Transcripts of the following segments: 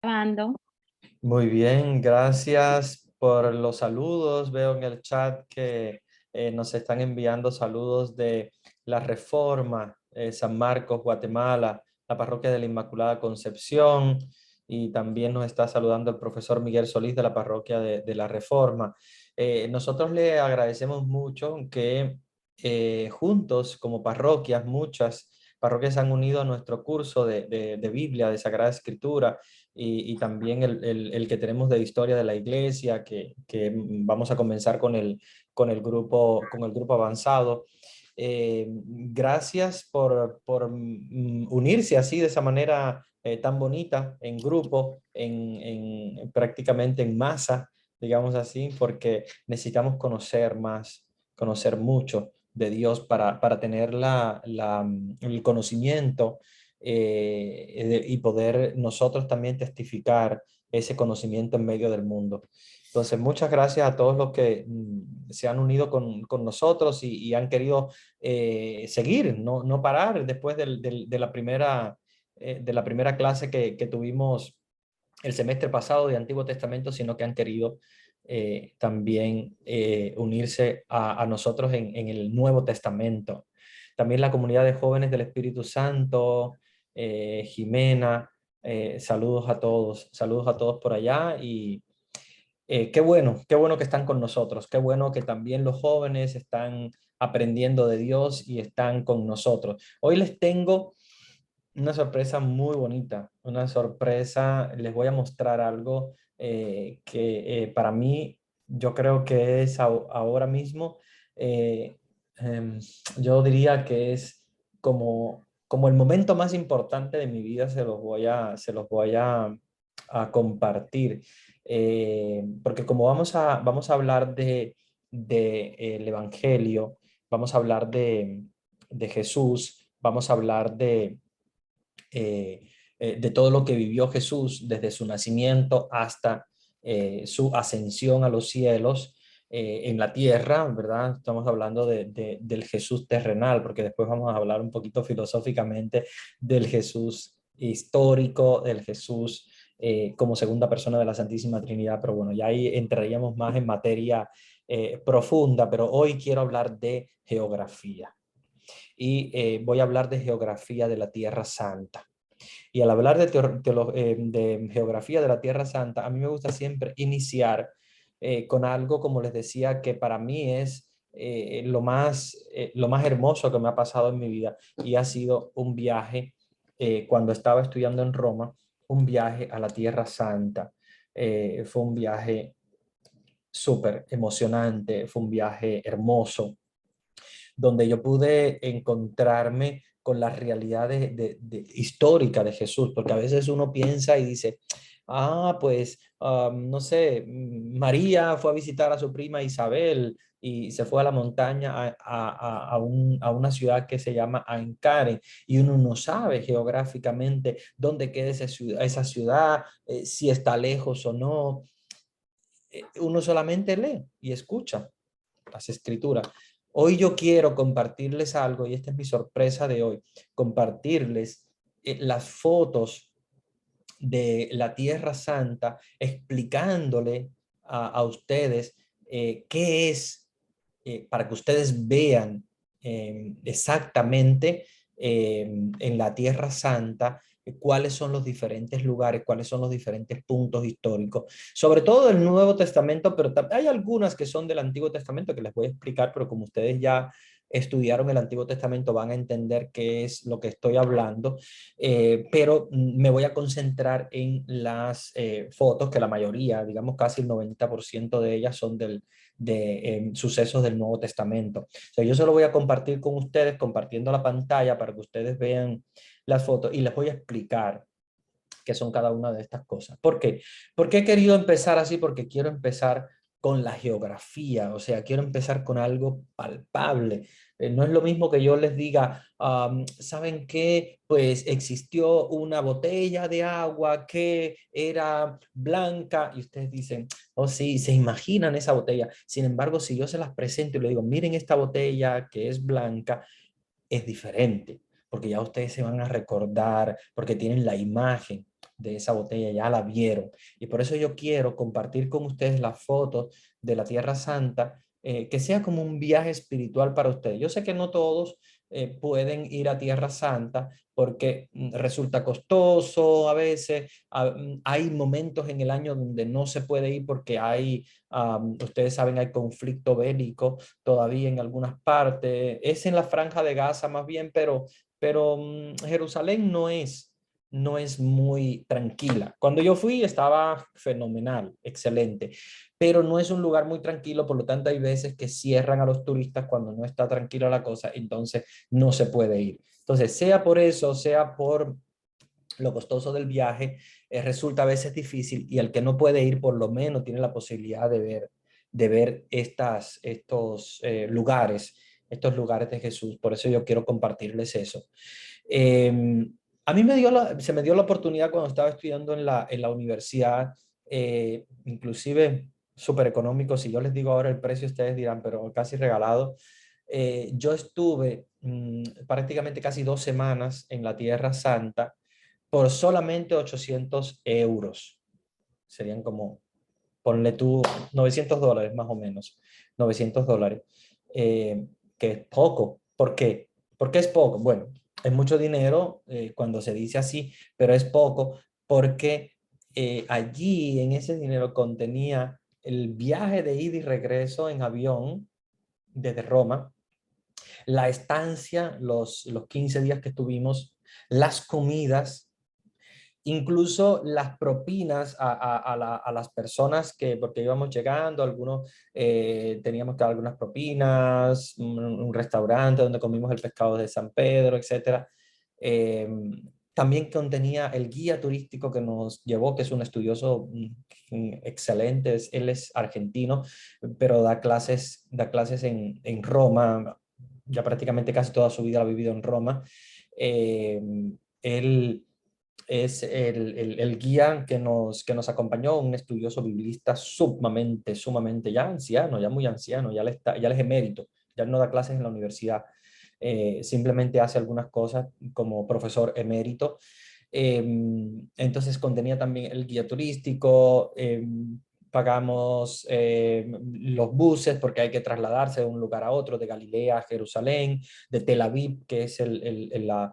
Grabando. Muy bien, gracias por los saludos. Veo en el chat que nos están enviando saludos de la Reforma, San Marcos, Guatemala, la Parroquia de la Inmaculada Concepción, y también nos está saludando el profesor Miguel Solís de la Parroquia de la Reforma. Nosotros le agradecemos mucho que juntos, como parroquias, muchas parroquias se han unido a nuestro curso de Biblia, de Sagrada Escritura, y también el que tenemos de historia de la iglesia, que vamos a comenzar con el grupo avanzado. Gracias por unirse así, de esa manera tan bonita, en grupo, prácticamente en masa, digamos así, porque necesitamos conocer más, conocer mucho de Dios para tener el conocimiento, y poder nosotros también testificar ese conocimiento en medio del mundo. Entonces, muchas gracias a todos los que se han unido con nosotros y han querido seguir, no parar después de la primera clase que tuvimos el semestre pasado de Antiguo Testamento, sino que han querido también unirse a nosotros en el Nuevo Testamento. También la comunidad de jóvenes del Espíritu Santo, Jimena, saludos a todos por allá, y qué bueno que están con nosotros, qué bueno que también los jóvenes están aprendiendo de Dios y están con nosotros. Hoy les tengo una sorpresa muy bonita, una sorpresa. Les voy a mostrar algo que para mí, yo creo que es ahora mismo, eh, em, yo diría que es como el momento más importante de mi vida. Se los voy a compartir. Porque como vamos a hablar el Evangelio, vamos a hablar de Jesús, vamos a hablar de todo lo que vivió Jesús desde su nacimiento hasta su ascensión a los cielos, en la tierra, ¿verdad? Estamos hablando del Jesús terrenal, porque después vamos a hablar un poquito filosóficamente del Jesús histórico, del Jesús como segunda persona de la Santísima Trinidad, pero bueno, ya ahí entraríamos más en materia profunda, pero hoy quiero hablar de geografía. Y voy a hablar de geografía de la Tierra Santa. Y al hablar de geografía de la Tierra Santa, a mí me gusta siempre iniciar con algo, como les decía, que para mí es lo más hermoso que me ha pasado en mi vida, y ha sido un viaje cuando estaba estudiando en Roma, un viaje a la Tierra Santa. Fue un viaje súper emocionante, fue un viaje hermoso, donde yo pude encontrarme con la realidad histórica de Jesús, porque a veces uno piensa y dice, pues, no sé, María fue a visitar a su prima Isabel y se fue a la montaña a una ciudad que se llama Ankara, y uno no sabe geográficamente dónde queda esa ciudad, si está lejos o no. Uno solamente lee y escucha las escrituras. Hoy yo quiero compartirles algo, y esta es mi sorpresa de hoy: compartirles las fotos de la Tierra Santa, explicándole a ustedes qué es, para que ustedes vean exactamente en la Tierra Santa cuáles son los diferentes lugares, cuáles son los diferentes puntos históricos, sobre todo del Nuevo Testamento, pero hay algunas que son del Antiguo Testamento que les voy a explicar, pero como ustedes ya estudiaron el Antiguo Testamento van a entender qué es lo que estoy hablando. Pero me voy a concentrar en las fotos, que la mayoría, digamos casi el 90% de ellas son de sucesos del Nuevo Testamento. O sea, yo se lo voy a compartir con ustedes, compartiendo la pantalla para que ustedes vean las fotos, y les voy a explicar qué son cada una de estas cosas. ¿Por qué? Porque he querido empezar así, porque quiero empezar con la geografía, o sea, quiero empezar con algo palpable. No es lo mismo que yo les diga, ¿saben qué? Pues existió una botella de agua que era blanca, y ustedes dicen, oh sí, se imaginan esa botella. Sin embargo, si yo se las presento y le digo, miren esta botella que es blanca, es diferente, porque ya ustedes se van a recordar, porque tienen la imagen. de esa botella, ya la vieron. Y por eso yo quiero compartir con ustedes las fotos de la Tierra Santa, que sea como un viaje espiritual para ustedes. Yo sé que no todos pueden ir a Tierra Santa porque resulta costoso a veces. Hay momentos en el año donde no se puede ir porque hay, ustedes saben, hay conflicto bélico todavía en algunas partes. Es en la Franja de Gaza más bien, pero Jerusalén no es muy tranquila. Cuando yo fui estaba fenomenal, excelente, pero no es un lugar muy tranquilo, por lo tanto hay veces que cierran a los turistas cuando no está tranquila la cosa, entonces no se puede ir. Entonces, sea por eso, sea por lo costoso del viaje, resulta a veces difícil, y el que no puede ir por lo menos tiene la posibilidad de ver estos lugares de Jesús. Por eso yo quiero compartirles eso. A mí se me dio la oportunidad cuando estaba estudiando en la universidad, inclusive súper económico. Si yo les digo ahora el precio, ustedes dirán, pero casi regalado. Yo estuve prácticamente casi 2 semanas en la Tierra Santa por solamente 800 euros. Serían como, ponle tú, $900 más o menos. $900, eh, que es poco. ¿Por qué? ¿Por qué es poco? Bueno, es mucho dinero cuando se dice así, pero es poco porque allí en ese dinero contenía el viaje de ida y regreso en avión desde Roma, la estancia, los 15 días que estuvimos, las comidas, incluso las propinas a las personas que, porque íbamos llegando, algunos teníamos que dar algunas propinas, un restaurante donde comimos el pescado de San Pedro, etcétera. Eh, También contenía el guía turístico que nos llevó, que es un estudioso excelente, él es argentino, pero da clases en Roma, ya prácticamente casi toda su vida la ha vivido en Roma. Eh, Él es el guía que nos acompañó, un estudioso biblista sumamente ya anciano, ya muy anciano, ya él es emérito, ya no da clases en la universidad, simplemente hace algunas cosas como profesor emérito. Entonces contenía también el guía turístico, pagamos los buses porque hay que trasladarse de un lugar a otro, de Galilea a Jerusalén, de Tel Aviv, que es eh,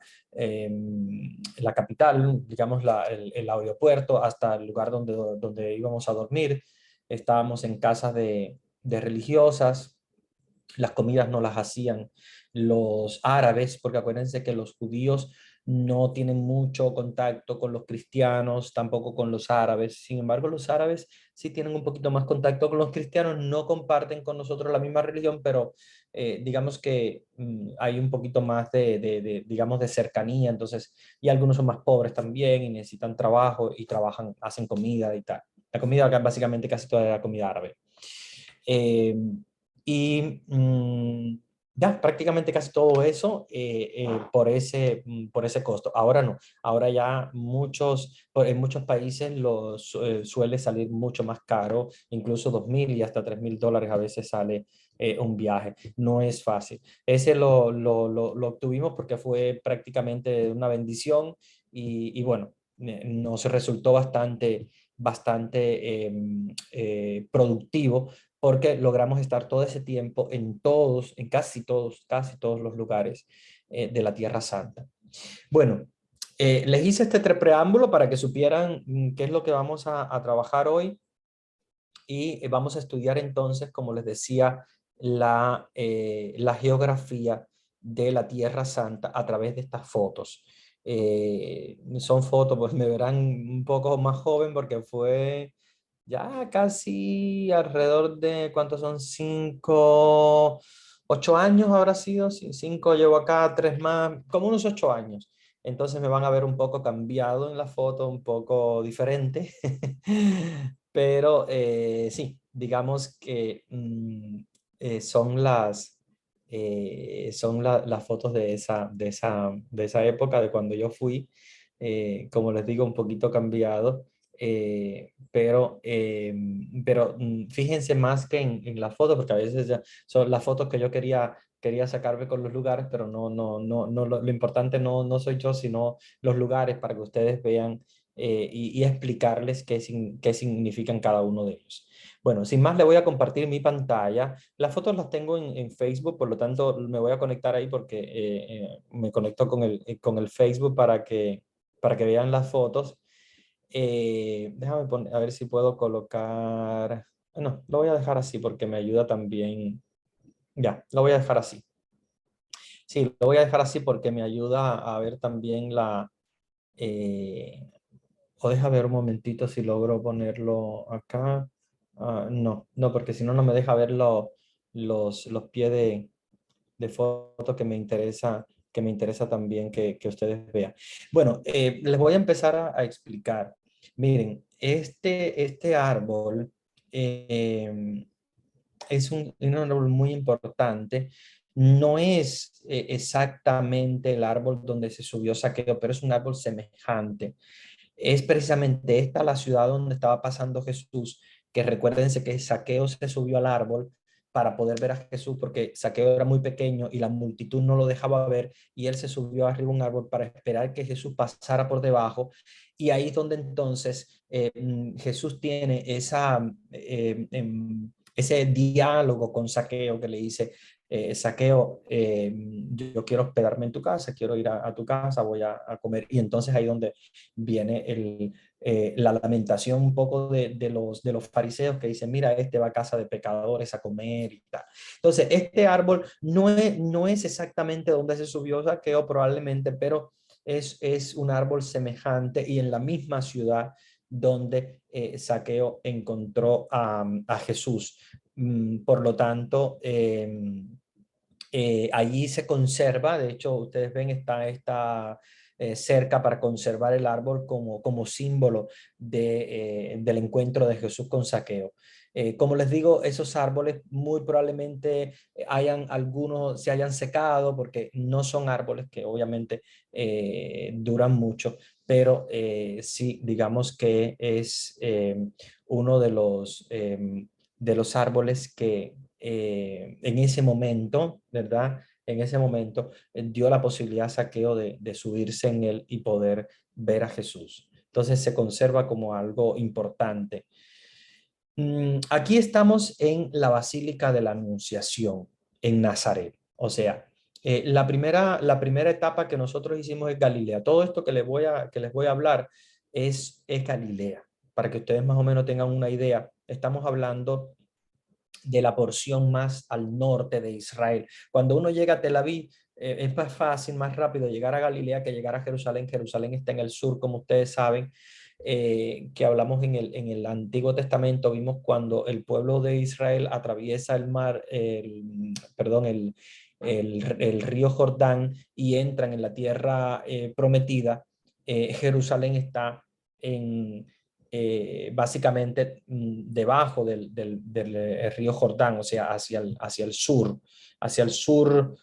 la capital, digamos el aeropuerto, hasta el lugar donde íbamos a dormir. Estábamos en casas de religiosas, las comidas no las hacían los árabes, porque acuérdense que los judíos no tienen mucho contacto con los cristianos, tampoco con los árabes. Sin embargo, los árabes sí tienen un poquito más contacto con los cristianos, no comparten con nosotros la misma religión, pero digamos que hay un poquito más digamos, de cercanía, entonces, y algunos son más pobres también y necesitan trabajo y trabajan, hacen comida y tal. La comida acá básicamente casi toda la comida árabe. Eh, y ya, prácticamente casi todo eso por ese costo. Ahora no, ahora ya en muchos países suele salir mucho más caro, incluso 2.000 y hasta $3.000 a veces sale un viaje. No es fácil. Ese lo obtuvimos porque fue prácticamente una bendición y bueno, nos resultó bastante productivo porque logramos estar todo ese tiempo en casi todos los lugares de la Tierra Santa. Bueno, les hice este preámbulo para que supieran qué es lo que vamos a trabajar hoy y vamos a estudiar entonces, como les decía, la geografía de la Tierra Santa a través de estas fotos. Son fotos, pues me verán un poco más joven porque fue ya casi alrededor de, ¿cuántos son? 8 años habrá sido, 5 llevo acá, 3 más, como unos 8 años. Entonces me van a ver un poco cambiado en la foto, un poco diferente. Pero sí, digamos que las fotos de esa época, de cuando yo fui, como les digo, un poquito cambiado. Pero fíjense más que en las fotos, porque a veces ya son las fotos que yo quería sacarme con los lugares, pero no, lo importante no soy yo, sino los lugares para que ustedes vean y explicarles qué significan cada uno de ellos. Bueno, sin más, le voy a compartir mi pantalla. Las fotos las tengo en Facebook, por lo tanto me voy a conectar ahí porque me conecto con el Facebook para que vean las fotos. Déjame poner, a ver si puedo colocar... No, lo voy a dejar así porque me ayuda también. Ya, lo voy a dejar así. Sí, lo voy a dejar así porque me ayuda a ver también la... o deja ver un momentito si logro ponerlo acá. No, no, porque si no, no me deja ver los pies de foto que me interesa también que ustedes vean. Bueno, les voy a empezar a explicar. Miren, este árbol es un árbol muy importante. No es exactamente el árbol donde se subió Zaqueo, pero es un árbol semejante. Es precisamente esta la ciudad donde estaba pasando Jesús, que recuérdense que Zaqueo se subió al árbol para poder ver a Jesús, porque Zaqueo era muy pequeño y la multitud no lo dejaba ver, y él se subió arriba a un árbol para esperar que Jesús pasara por debajo, y ahí es donde entonces Jesús tiene ese diálogo con Zaqueo que le dice, Zaqueo, yo quiero hospedarme en tu casa, quiero ir a tu casa, voy a comer, y entonces ahí donde viene la lamentación un poco de los fariseos que dicen, mira, este va a casa de pecadores a comer y tal. Entonces, este árbol no es exactamente donde se subió Zaqueo probablemente, pero es un árbol semejante y en la misma ciudad donde Zaqueo encontró a Jesús. Por lo tanto, allí se conserva, de hecho, ustedes ven, está esta cerca para conservar el árbol como símbolo del encuentro de Jesús con Zaqueo. Como les digo, esos árboles muy probablemente algunos se hayan secado porque no son árboles que obviamente duran mucho, pero sí, digamos que es uno de los árboles que en ese momento, ¿verdad? En ese momento dio la posibilidad a Zaqueo de subirse en él y poder ver a Jesús. Entonces se conserva como algo importante. Aquí estamos en la Basílica de la Anunciación, en Nazaret. O sea, la primera etapa que nosotros hicimos es Galilea. Todo esto que les voy a hablar es Galilea, para que ustedes más o menos tengan una idea. Estamos hablando de la porción más al norte de Israel. Cuando uno llega a Tel Aviv, es más fácil, más rápido llegar a Galilea que llegar a Jerusalén. Jerusalén está en el sur, como ustedes saben, que hablamos en el Antiguo Testamento, vimos cuando el pueblo de Israel atraviesa el mar, perdón, el río Jordán y entran en la tierra prometida. Jerusalén está en, básicamente debajo del río Jordán, o sea, hacia el sur, hacia el sur,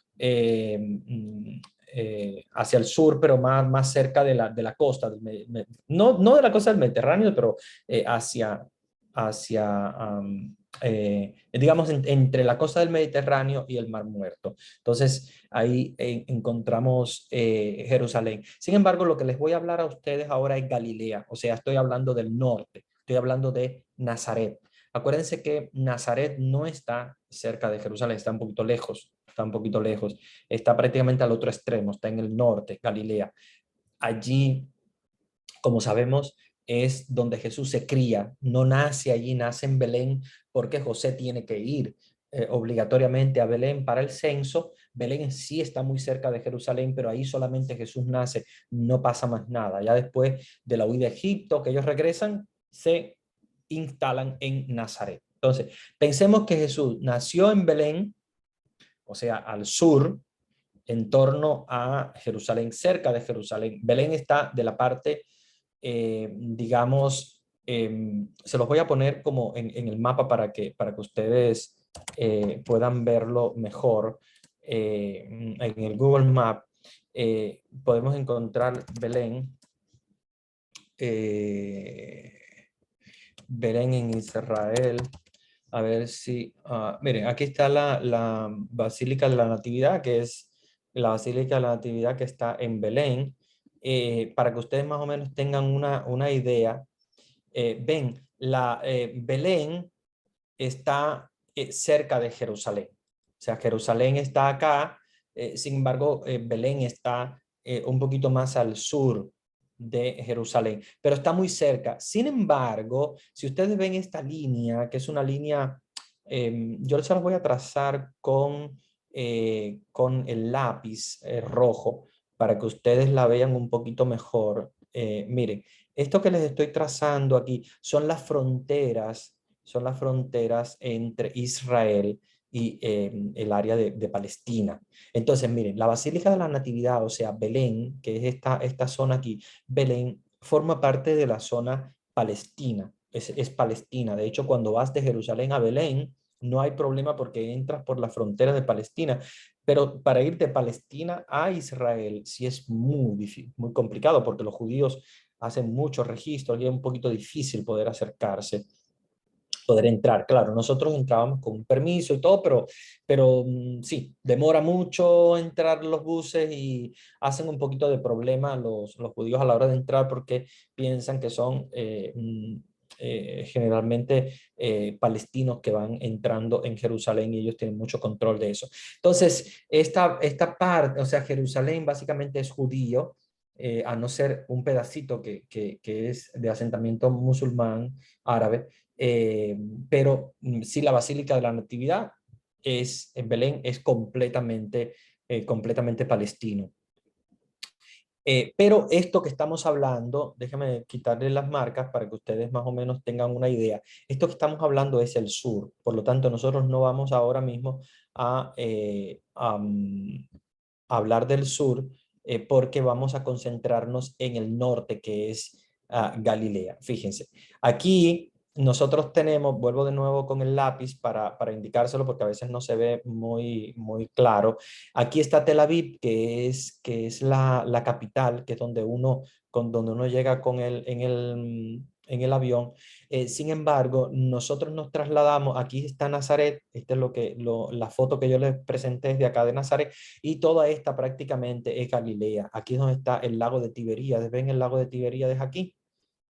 pero más cerca de la costa, no de la costa del Mediterráneo, pero hacia digamos, entre la costa del Mediterráneo y el Mar Muerto. Entonces, ahí encontramos Jerusalén. Sin embargo, lo que les voy a hablar a ustedes ahora es Galilea, o sea, estoy hablando del norte, estoy hablando de Nazaret. Acuérdense que Nazaret no está cerca de Jerusalén, está un poquito lejos, está prácticamente al otro extremo, está en el norte, Galilea. Allí, como sabemos, es donde Jesús se cría, no nace allí, nace en Belén, porque José tiene que ir obligatoriamente a Belén para el censo. Belén sí está muy cerca de Jerusalén, pero ahí solamente Jesús nace, no pasa más nada. Ya después de la huida de Egipto, que ellos regresan, se instalan en Nazaret. Entonces, pensemos que Jesús nació en Belén, o sea, al sur, en torno a Jerusalén, cerca de Jerusalén. Belén está de la parte, digamos, se los voy a poner como en el mapa para que ustedes puedan verlo mejor. En el Google Map podemos encontrar Belén, eh, Belén en Israel. A ver si, miren, aquí está la Basílica de la Natividad, que es la Basílica de la Natividad que está en Belén. para que ustedes más o menos tengan una idea, ven, Belén está cerca de Jerusalén. O sea, Jerusalén está acá, sin embargo, Belén está un poquito más al sur de Jerusalén, pero está muy cerca. Sin embargo, si ustedes ven esta línea, que es una línea, yo se las voy a trazar con el lápiz rojo para que ustedes la vean un poquito mejor. Miren, esto que les estoy trazando aquí son las fronteras entre Israel y el área de Palestina. Entonces, miren, la Basílica de la Natividad, o sea, Belén, que es esta zona aquí, Belén forma parte de la zona palestina, es Palestina. De hecho, cuando vas de Jerusalén a Belén, no hay problema porque entras por la frontera de Palestina, pero para ir de Palestina a Israel sí es muy difícil, muy complicado porque los judíos hacen muchos registros y es un poquito difícil poder acercarse, poder entrar. Claro, nosotros entrábamos con un permiso y todo, pero sí, demora mucho entrar los buses y hacen un poquito de problema los judíos a la hora de entrar porque piensan que son generalmente palestinos que van entrando en Jerusalén y ellos tienen mucho control de eso. Entonces, esta parte, o sea, Jerusalén básicamente es judío, a no ser un pedacito que es de asentamiento musulmán árabe, eh, pero sí, la Basílica de la Natividad en Belén es completamente palestino. Pero esto que estamos hablando, déjame quitarle las marcas para que ustedes más o menos tengan una idea. Esto que estamos hablando es el sur, por lo tanto nosotros no vamos ahora mismo a hablar del sur porque vamos a concentrarnos en el norte, que es Galilea. Fíjense, aquí nosotros tenemos, vuelvo de nuevo con el lápiz para indicárselo porque a veces no se ve muy claro. Aquí está Tel Aviv, que es la capital, que es donde uno llega en el avión. Sin embargo, nosotros nos trasladamos, aquí está Nazaret, esta es la foto que yo les presenté desde acá de Nazaret, y toda esta prácticamente es Galilea. Aquí es donde está el lago de Tiberíades. ¿Ven el lago de Tiberíades aquí?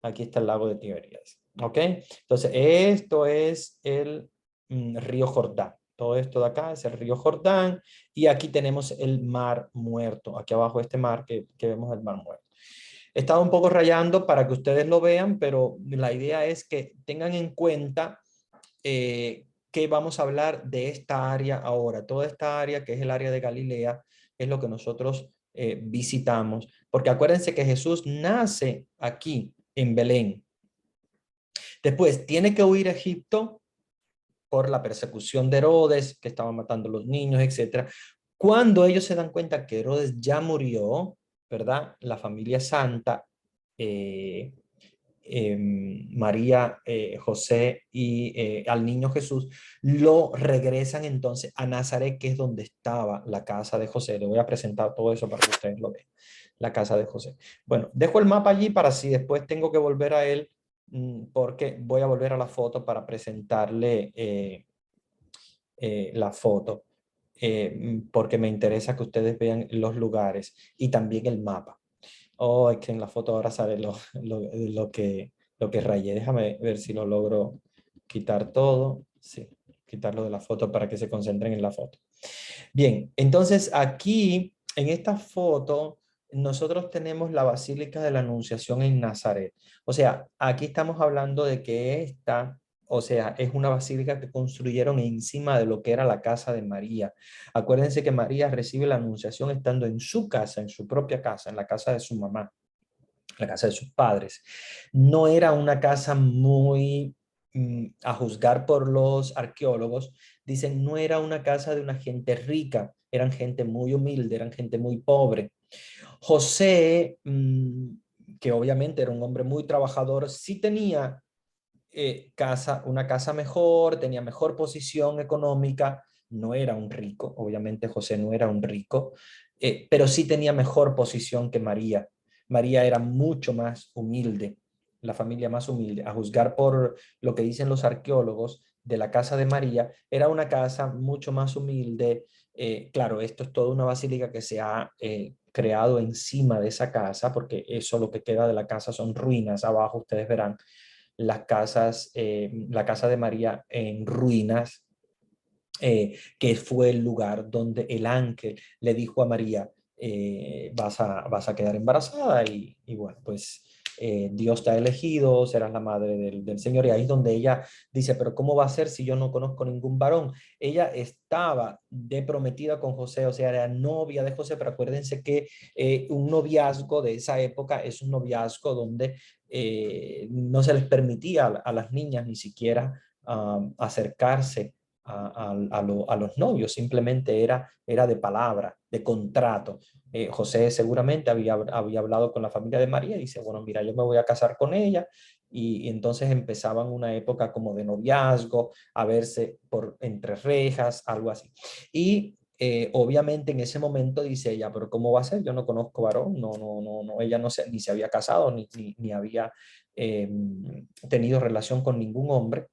Aquí está el lago de Tiberíades. ¿Ok? Entonces, esto es el río Jordán. Todo esto de acá es el río Jordán. Y aquí tenemos el mar muerto. Aquí abajo este mar que vemos el mar muerto. He estado un poco rayando para que ustedes lo vean, pero la idea es que tengan en cuenta que vamos a hablar de esta área ahora. Toda esta área, que es el área de Galilea, es lo que nosotros visitamos. Porque acuérdense que Jesús nace aquí, en Belén. Después tiene que huir a Egipto por la persecución de Herodes, que estaba matando a los niños, etc. Cuando ellos se dan cuenta que Herodes ya murió, ¿verdad? La familia santa, eh, María, José y al niño Jesús, lo regresan entonces a Nazaret, que es donde estaba la casa de José. Le voy a presentar todo eso para que ustedes lo vean. La casa de José. Bueno, dejo el mapa allí para si después tengo que volver a él, porque voy a volver a la foto para presentarle la foto, porque me interesa que ustedes vean los lugares y también el mapa. Oh, es que en la foto ahora sale lo que rayé. Déjame ver si lo logro quitar todo. Sí, quitarlo de la foto para que se concentren en la foto. Bien, entonces aquí en esta foto nosotros tenemos la Basílica de la Anunciación en Nazaret. O sea, aquí estamos hablando de que o sea, es una basílica que construyeron encima de lo que era la casa de María. Acuérdense que María recibe la Anunciación estando en su casa, en su propia casa, en la casa de su mamá, la casa de sus padres. No era una casa muy, a juzgar por los arqueólogos, dicen, no era una casa de una gente rica, eran gente muy humilde, eran gente muy pobre. José, que obviamente era un hombre muy trabajador, sí tenía una casa mejor, tenía mejor posición económica, no era un rico, obviamente José no era un rico, pero sí tenía mejor posición que María. María era mucho más humilde, la familia más humilde, a juzgar por lo que dicen los arqueólogos de la casa de María, era una casa mucho más humilde. Claro, esto es toda una basílica que se ha creado encima de esa casa, porque eso lo que queda de la casa son ruinas. Abajo ustedes verán las casas, la casa de María en ruinas, que fue el lugar donde el ángel le dijo a María, vas a quedar embarazada y bueno, pues Dios te ha elegido, serás la madre del Señor. Y ahí es donde ella dice, pero ¿cómo va a ser si yo no conozco ningún varón? Ella estaba de prometida con José, o sea, era novia de José, pero acuérdense que un noviazgo de esa época es un noviazgo donde no se les permitía a las niñas ni siquiera acercarse a los novios, simplemente era de palabra, de contrato. José seguramente había hablado con la familia de María y dice, bueno, mira, yo me voy a casar con ella. Y entonces empezaban una época como de noviazgo, a verse por entre rejas, algo así. Y obviamente en ese momento dice ella, pero ¿cómo va a ser? Yo no conozco varón, no, ella no se, ni se había casado, ni había eh, tenido relación con ningún hombre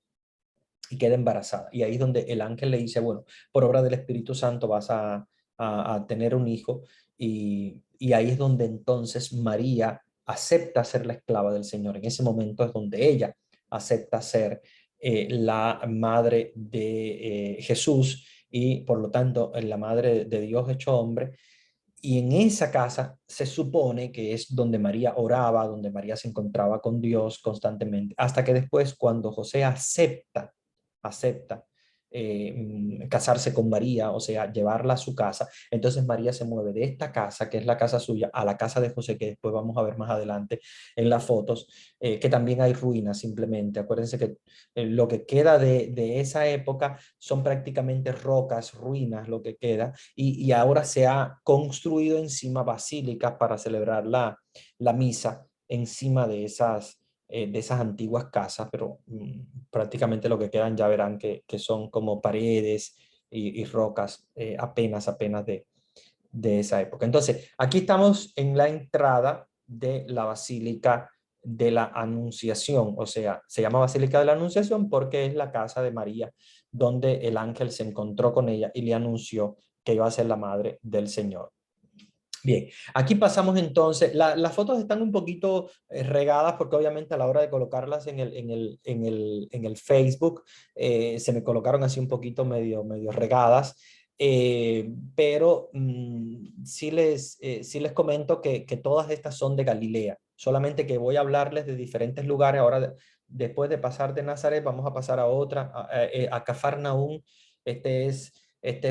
y queda embarazada. Y ahí es donde el ángel le dice, bueno, por obra del Espíritu Santo vas a tener un hijo. Y ahí es donde entonces María acepta ser la esclava del Señor. En ese momento es donde ella acepta ser la madre de Jesús y por lo tanto la madre de Dios hecho hombre. Y en esa casa se supone que es donde María oraba, donde María se encontraba con Dios constantemente, hasta que después cuando José acepta casarse con María, o sea, llevarla a su casa, entonces María se mueve de esta casa, que es la casa suya, a la casa de José, que después vamos a ver más adelante en las fotos, que también hay ruinas simplemente. Acuérdense que lo que queda de esa época son prácticamente rocas, ruinas, lo que queda y ahora se ha construido encima basílicas para celebrar la misa encima de esas antiguas casas, pero prácticamente lo que quedan ya verán que son como paredes y rocas apenas de esa época. Entonces, aquí estamos en la entrada de la Basílica de la Anunciación, o sea, se llama Basílica de la Anunciación porque es la casa de María, donde el ángel se encontró con ella y le anunció que iba a ser la madre del Señor. Bien, aquí pasamos entonces, las fotos están un poquito regadas porque obviamente a la hora de colocarlas en el Facebook se me colocaron así un poquito medio regadas, pero sí les comento que todas estas son de Galilea, solamente que voy a hablarles de diferentes lugares. Ahora, después de pasar de Nazaret, vamos a pasar a otra, a Cafarnaúm. Este es eh,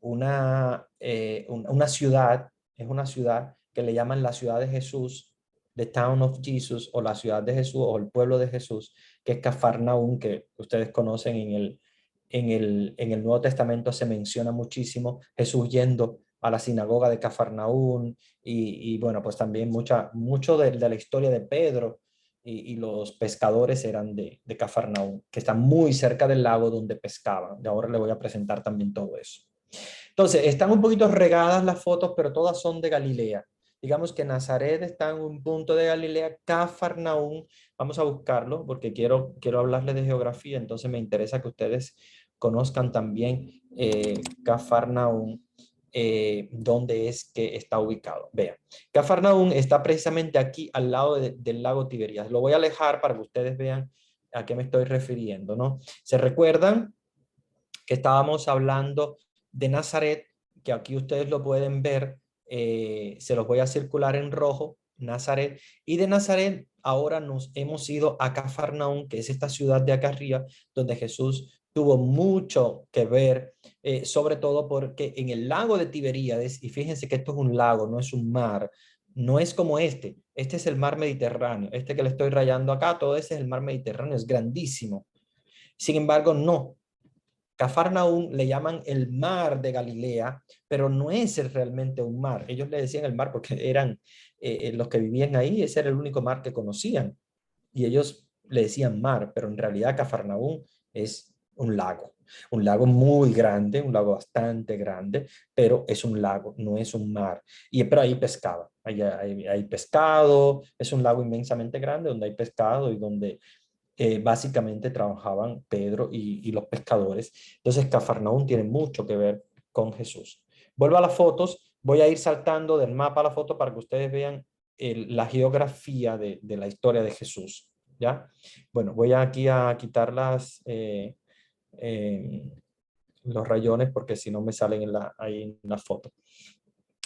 una ciudad, es una ciudad que le llaman la ciudad de Jesús, the town of Jesus, o la ciudad de Jesús, o el pueblo de Jesús, que es Cafarnaúm, que ustedes conocen en el Nuevo Testamento se menciona muchísimo Jesús yendo a la sinagoga de Cafarnaúm y bueno, pues también mucho de la historia de Pedro y los pescadores eran de Cafarnaúm, que está muy cerca del lago donde pescaban. Y ahora le voy a presentar también todo eso. Entonces, están un poquito regadas las fotos, pero todas son de Galilea. Digamos que Nazaret está en un punto de Galilea, Cafarnaúm, vamos a buscarlo porque quiero hablarles de geografía, entonces me interesa que ustedes conozcan también Cafarnaúm, dónde es que está ubicado. Vean, Cafarnaúm está precisamente aquí al lado del lago Tiberias. Lo voy a alejar para que ustedes vean a qué me estoy refiriendo, ¿no? ¿Se recuerdan que estábamos hablando de Nazaret, que aquí ustedes lo pueden ver, se los voy a circular en rojo, Nazaret, y de Nazaret ahora nos hemos ido a Cafarnaúm, que es esta ciudad de acá arriba, donde Jesús tuvo mucho que ver, sobre todo porque en el lago de Tiberíades, y fíjense que esto es un lago, no es un mar, no es como este es el mar Mediterráneo, este que le estoy rayando acá, todo ese es el mar Mediterráneo, es grandísimo. Sin embargo, no, Cafarnaúm le llaman el mar de Galilea, pero no es realmente un mar. Ellos le decían el mar porque eran los que vivían ahí, ese era el único mar que conocían. Y ellos le decían mar, pero en realidad Cafarnaúm es un lago muy grande, un lago bastante grande, pero es un lago, no es un mar. Pero ahí pescaba, hay pescado, es un lago inmensamente grande donde hay pescado y donde básicamente trabajaban Pedro y los pescadores. Entonces, Cafarnaúm tiene mucho que ver con Jesús. Vuelvo a las fotos, voy a ir saltando del mapa a la foto para que ustedes vean la geografía de la historia de Jesús, ¿ya? Bueno, voy aquí a quitar eh, los rayones porque si no me salen ahí en la foto.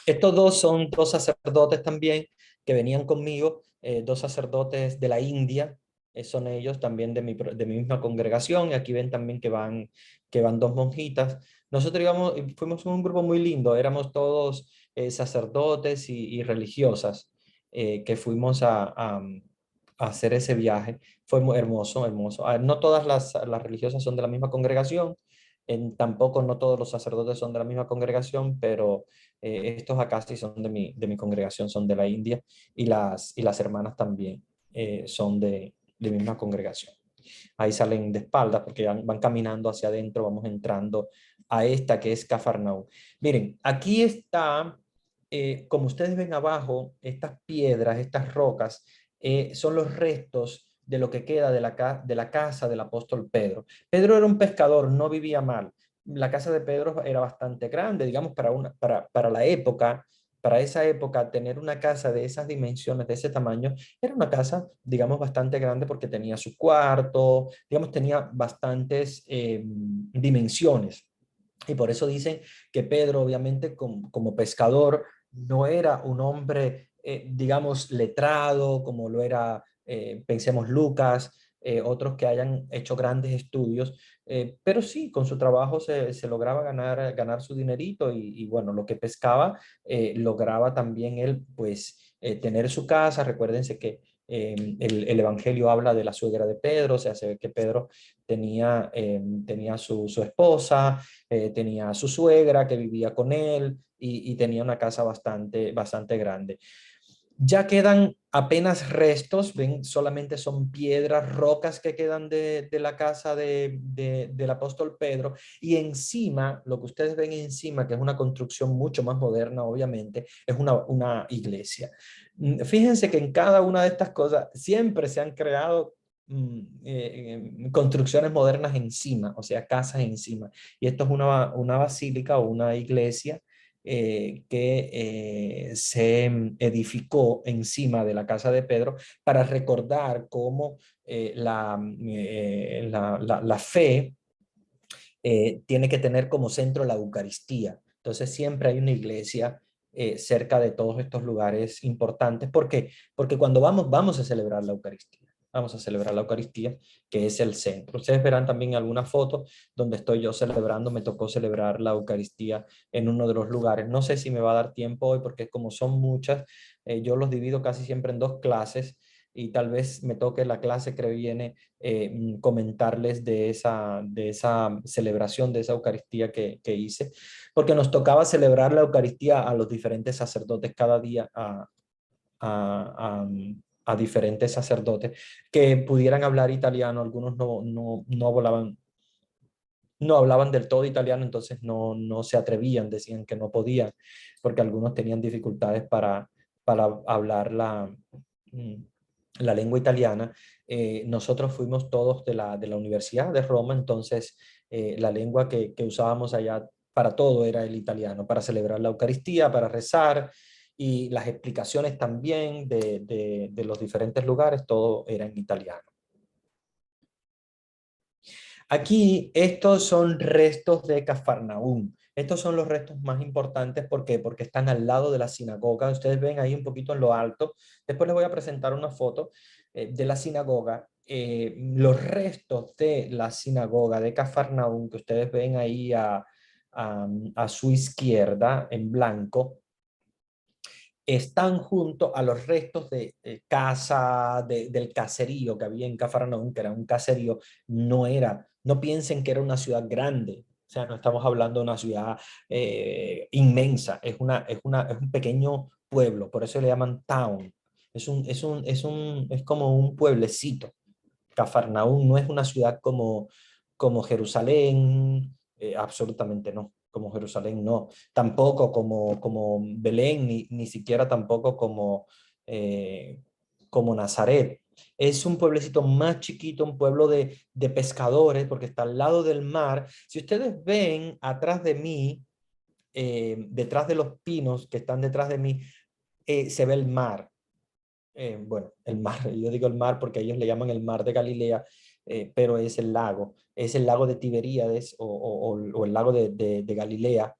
Estos dos son dos sacerdotes también que venían conmigo, dos sacerdotes de la India, son ellos también de mi misma congregación, y aquí ven también que van dos monjitas. Nosotros fuimos un grupo muy lindo, éramos todos sacerdotes y religiosas que fuimos a hacer ese viaje. Fue muy hermoso, hermoso. No todas las religiosas son de la misma congregación, tampoco no todos los sacerdotes son de la misma congregación, pero estos acá sí son de mi congregación, son de la India, y las hermanas también son de misma congregación. Ahí salen de espaldas porque van caminando hacia adentro, vamos entrando a esta que es Cafarnaúm. Miren, aquí está, como ustedes ven abajo, estas piedras, estas rocas, son los restos de lo que queda de la casa del apóstol Pedro. Pedro era un pescador, no vivía mal. La casa de Pedro era bastante grande, digamos, para la época. Para esa época, tener una casa de esas dimensiones, de ese tamaño, era una casa, digamos, bastante grande porque tenía su cuarto, digamos, tenía bastantes dimensiones. Y por eso dicen que Pedro, obviamente, como pescador, no era un hombre, digamos, letrado, como lo era, pensemos, Lucas, otros que hayan hecho grandes estudios, pero sí, con su trabajo se lograba ganar su dinerito y bueno, lo que pescaba, lograba también él, pues, tener su casa. Recuérdense que el Evangelio habla de la suegra de Pedro, o sea, se ve que Pedro tenía su esposa, tenía su suegra que vivía con él y tenía una casa bastante grande. Ya quedan apenas restos, ven, solamente son piedras, rocas que quedan de la casa del apóstol Pedro, y encima, lo que ustedes ven encima, que es una construcción mucho más moderna, obviamente, es una iglesia. Fíjense que en cada una de estas cosas siempre se han creado construcciones modernas encima, o sea, casas encima. Y esto es una basílica o una iglesia que se edificó encima de la casa de Pedro para recordar cómo la fe tiene que tener como centro la Eucaristía. Entonces siempre hay una iglesia cerca de todos estos lugares importantes. ¿Por qué? Porque cuando vamos a celebrar la Eucaristía. Vamos a celebrar la Eucaristía, que es el centro. Ustedes verán también algunas fotos donde estoy yo celebrando. Me tocó celebrar la Eucaristía en uno de los lugares. No sé si me va a dar tiempo hoy, porque como son muchas, yo los divido casi siempre en dos clases, y tal vez me toque la clase que viene comentarles de esa celebración, de esa Eucaristía que hice, porque nos tocaba celebrar la Eucaristía a los diferentes sacerdotes cada día, a, a, a diferentes sacerdotes que pudieran hablar italiano. Algunos no hablaban del todo italiano, entonces no se atrevían, decían que no podían, porque algunos tenían dificultades para hablar mm, la lengua italiana. Nosotros fuimos todos de la Universidad de Roma, entonces la lengua que usábamos allá para todo era el italiano, para celebrar la Eucaristía, para rezar, y las explicaciones también de los diferentes lugares, todo era en italiano. Aquí estos son restos de Cafarnaúm. Estos son los restos más importantes. ¿Por qué? Porque están al lado de la sinagoga. Ustedes ven ahí un poquito en lo alto. Después les voy a presentar una foto de la sinagoga. Los restos de la sinagoga de Cafarnaúm que ustedes ven ahí a su izquierda en blanco, están junto a los restos de casa, del caserío que había en Cafarnaúm, que era un caserío. No piensen que era una ciudad grande, o sea, no estamos hablando de una ciudad inmensa, es un pequeño pueblo, por eso le llaman town. Es como un pueblecito. Cafarnaúm no es una ciudad como Jerusalén, absolutamente no, como Jerusalén no, tampoco como Belén, ni siquiera tampoco como Nazaret. Es un pueblecito más chiquito, un pueblo de pescadores, porque está al lado del mar. Si ustedes ven atrás de mí, detrás de los pinos que están detrás de mí, se ve el mar. Bueno, el mar, yo digo el mar porque ellos le llaman el mar de Galilea, pero es el lago de Tiberíades o el lago de Galilea.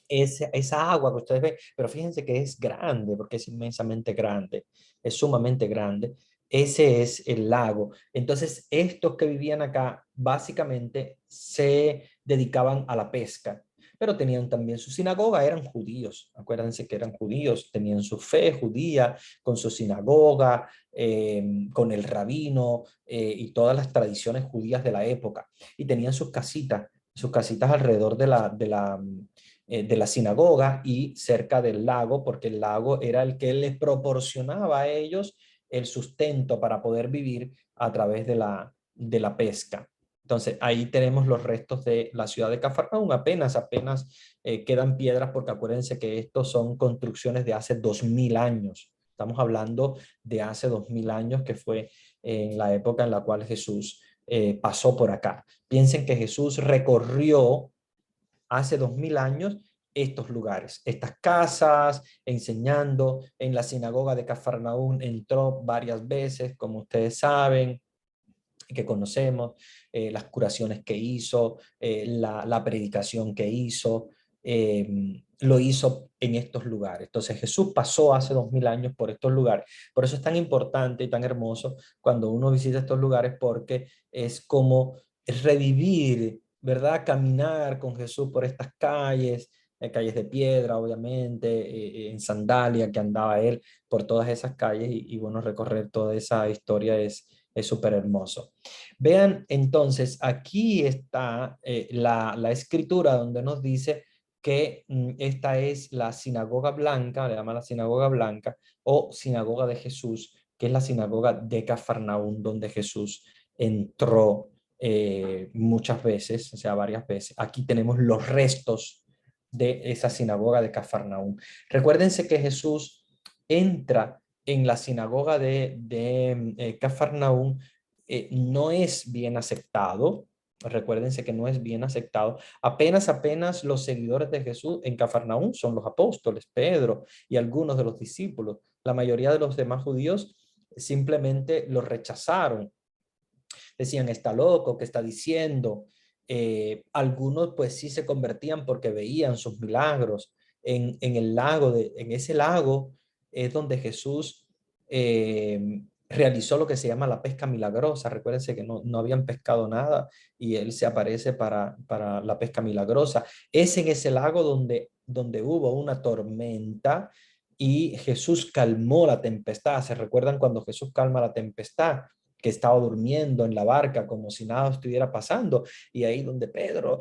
Esa agua que ustedes ven, pero fíjense que es grande, porque es inmensamente grande, es sumamente grande. Ese es el lago. Entonces, estos que vivían acá básicamente se dedicaban a la pesca, pero tenían también su sinagoga, eran judíos. Acuérdense que eran judíos, tenían su fe judía, con su sinagoga, con el rabino y todas las tradiciones judías de la época. Y tenían sus casitas alrededor de la sinagoga y cerca del lago, porque el lago era el que les proporcionaba a ellos el sustento para poder vivir a través de la pesca. Entonces, ahí tenemos los restos de la ciudad de Cafarnaúm. Apenas quedan piedras, porque acuérdense que estos son construcciones de hace 2000 años. Estamos hablando de hace 2000 años, que fue en la época en la cual Jesús pasó por acá. Piensen que Jesús recorrió hace 2000 años estos lugares, estas casas, enseñando en la sinagoga de Cafarnaún. Entró varias veces, como ustedes saben, que conocemos, las curaciones que hizo, la predicación que hizo, lo hizo en estos lugares. Entonces Jesús pasó hace 2000 años por estos lugares. Por eso es tan importante y tan hermoso cuando uno visita estos lugares, porque es como revivir, ¿verdad? Caminar con Jesús por estas calles, calles de piedra, obviamente, en sandalia que andaba él por todas esas calles, y bueno, recorrer toda esa historia es súper hermoso. Vean entonces, aquí está la escritura donde nos dice que esta es la sinagoga blanca, le llama la sinagoga blanca o sinagoga de Jesús, que es la sinagoga de Cafarnaún, donde Jesús entró muchas veces, o sea, varias veces. Aquí tenemos los restos de esa sinagoga de Cafarnaún. Recuérdense que Jesús entra en la sinagoga de Cafarnaún, no es bien aceptado. Recuérdense que no es bien aceptado. Apenas los seguidores de Jesús en Cafarnaún son los apóstoles, Pedro y algunos de los discípulos. La mayoría de los demás judíos simplemente lo rechazaron. Decían, está loco, ¿qué está diciendo? Algunos pues sí se convertían porque veían sus milagros en el lago, en ese lago es donde Jesús realizó lo que se llama la pesca milagrosa. Recuérdense que no habían pescado nada y él se aparece para la pesca milagrosa. Es en ese lago donde hubo una tormenta y Jesús calmó la tempestad. ¿Se recuerdan cuando Jesús calma la tempestad? Que estaba durmiendo en la barca como si nada estuviera pasando, y ahí donde Pedro,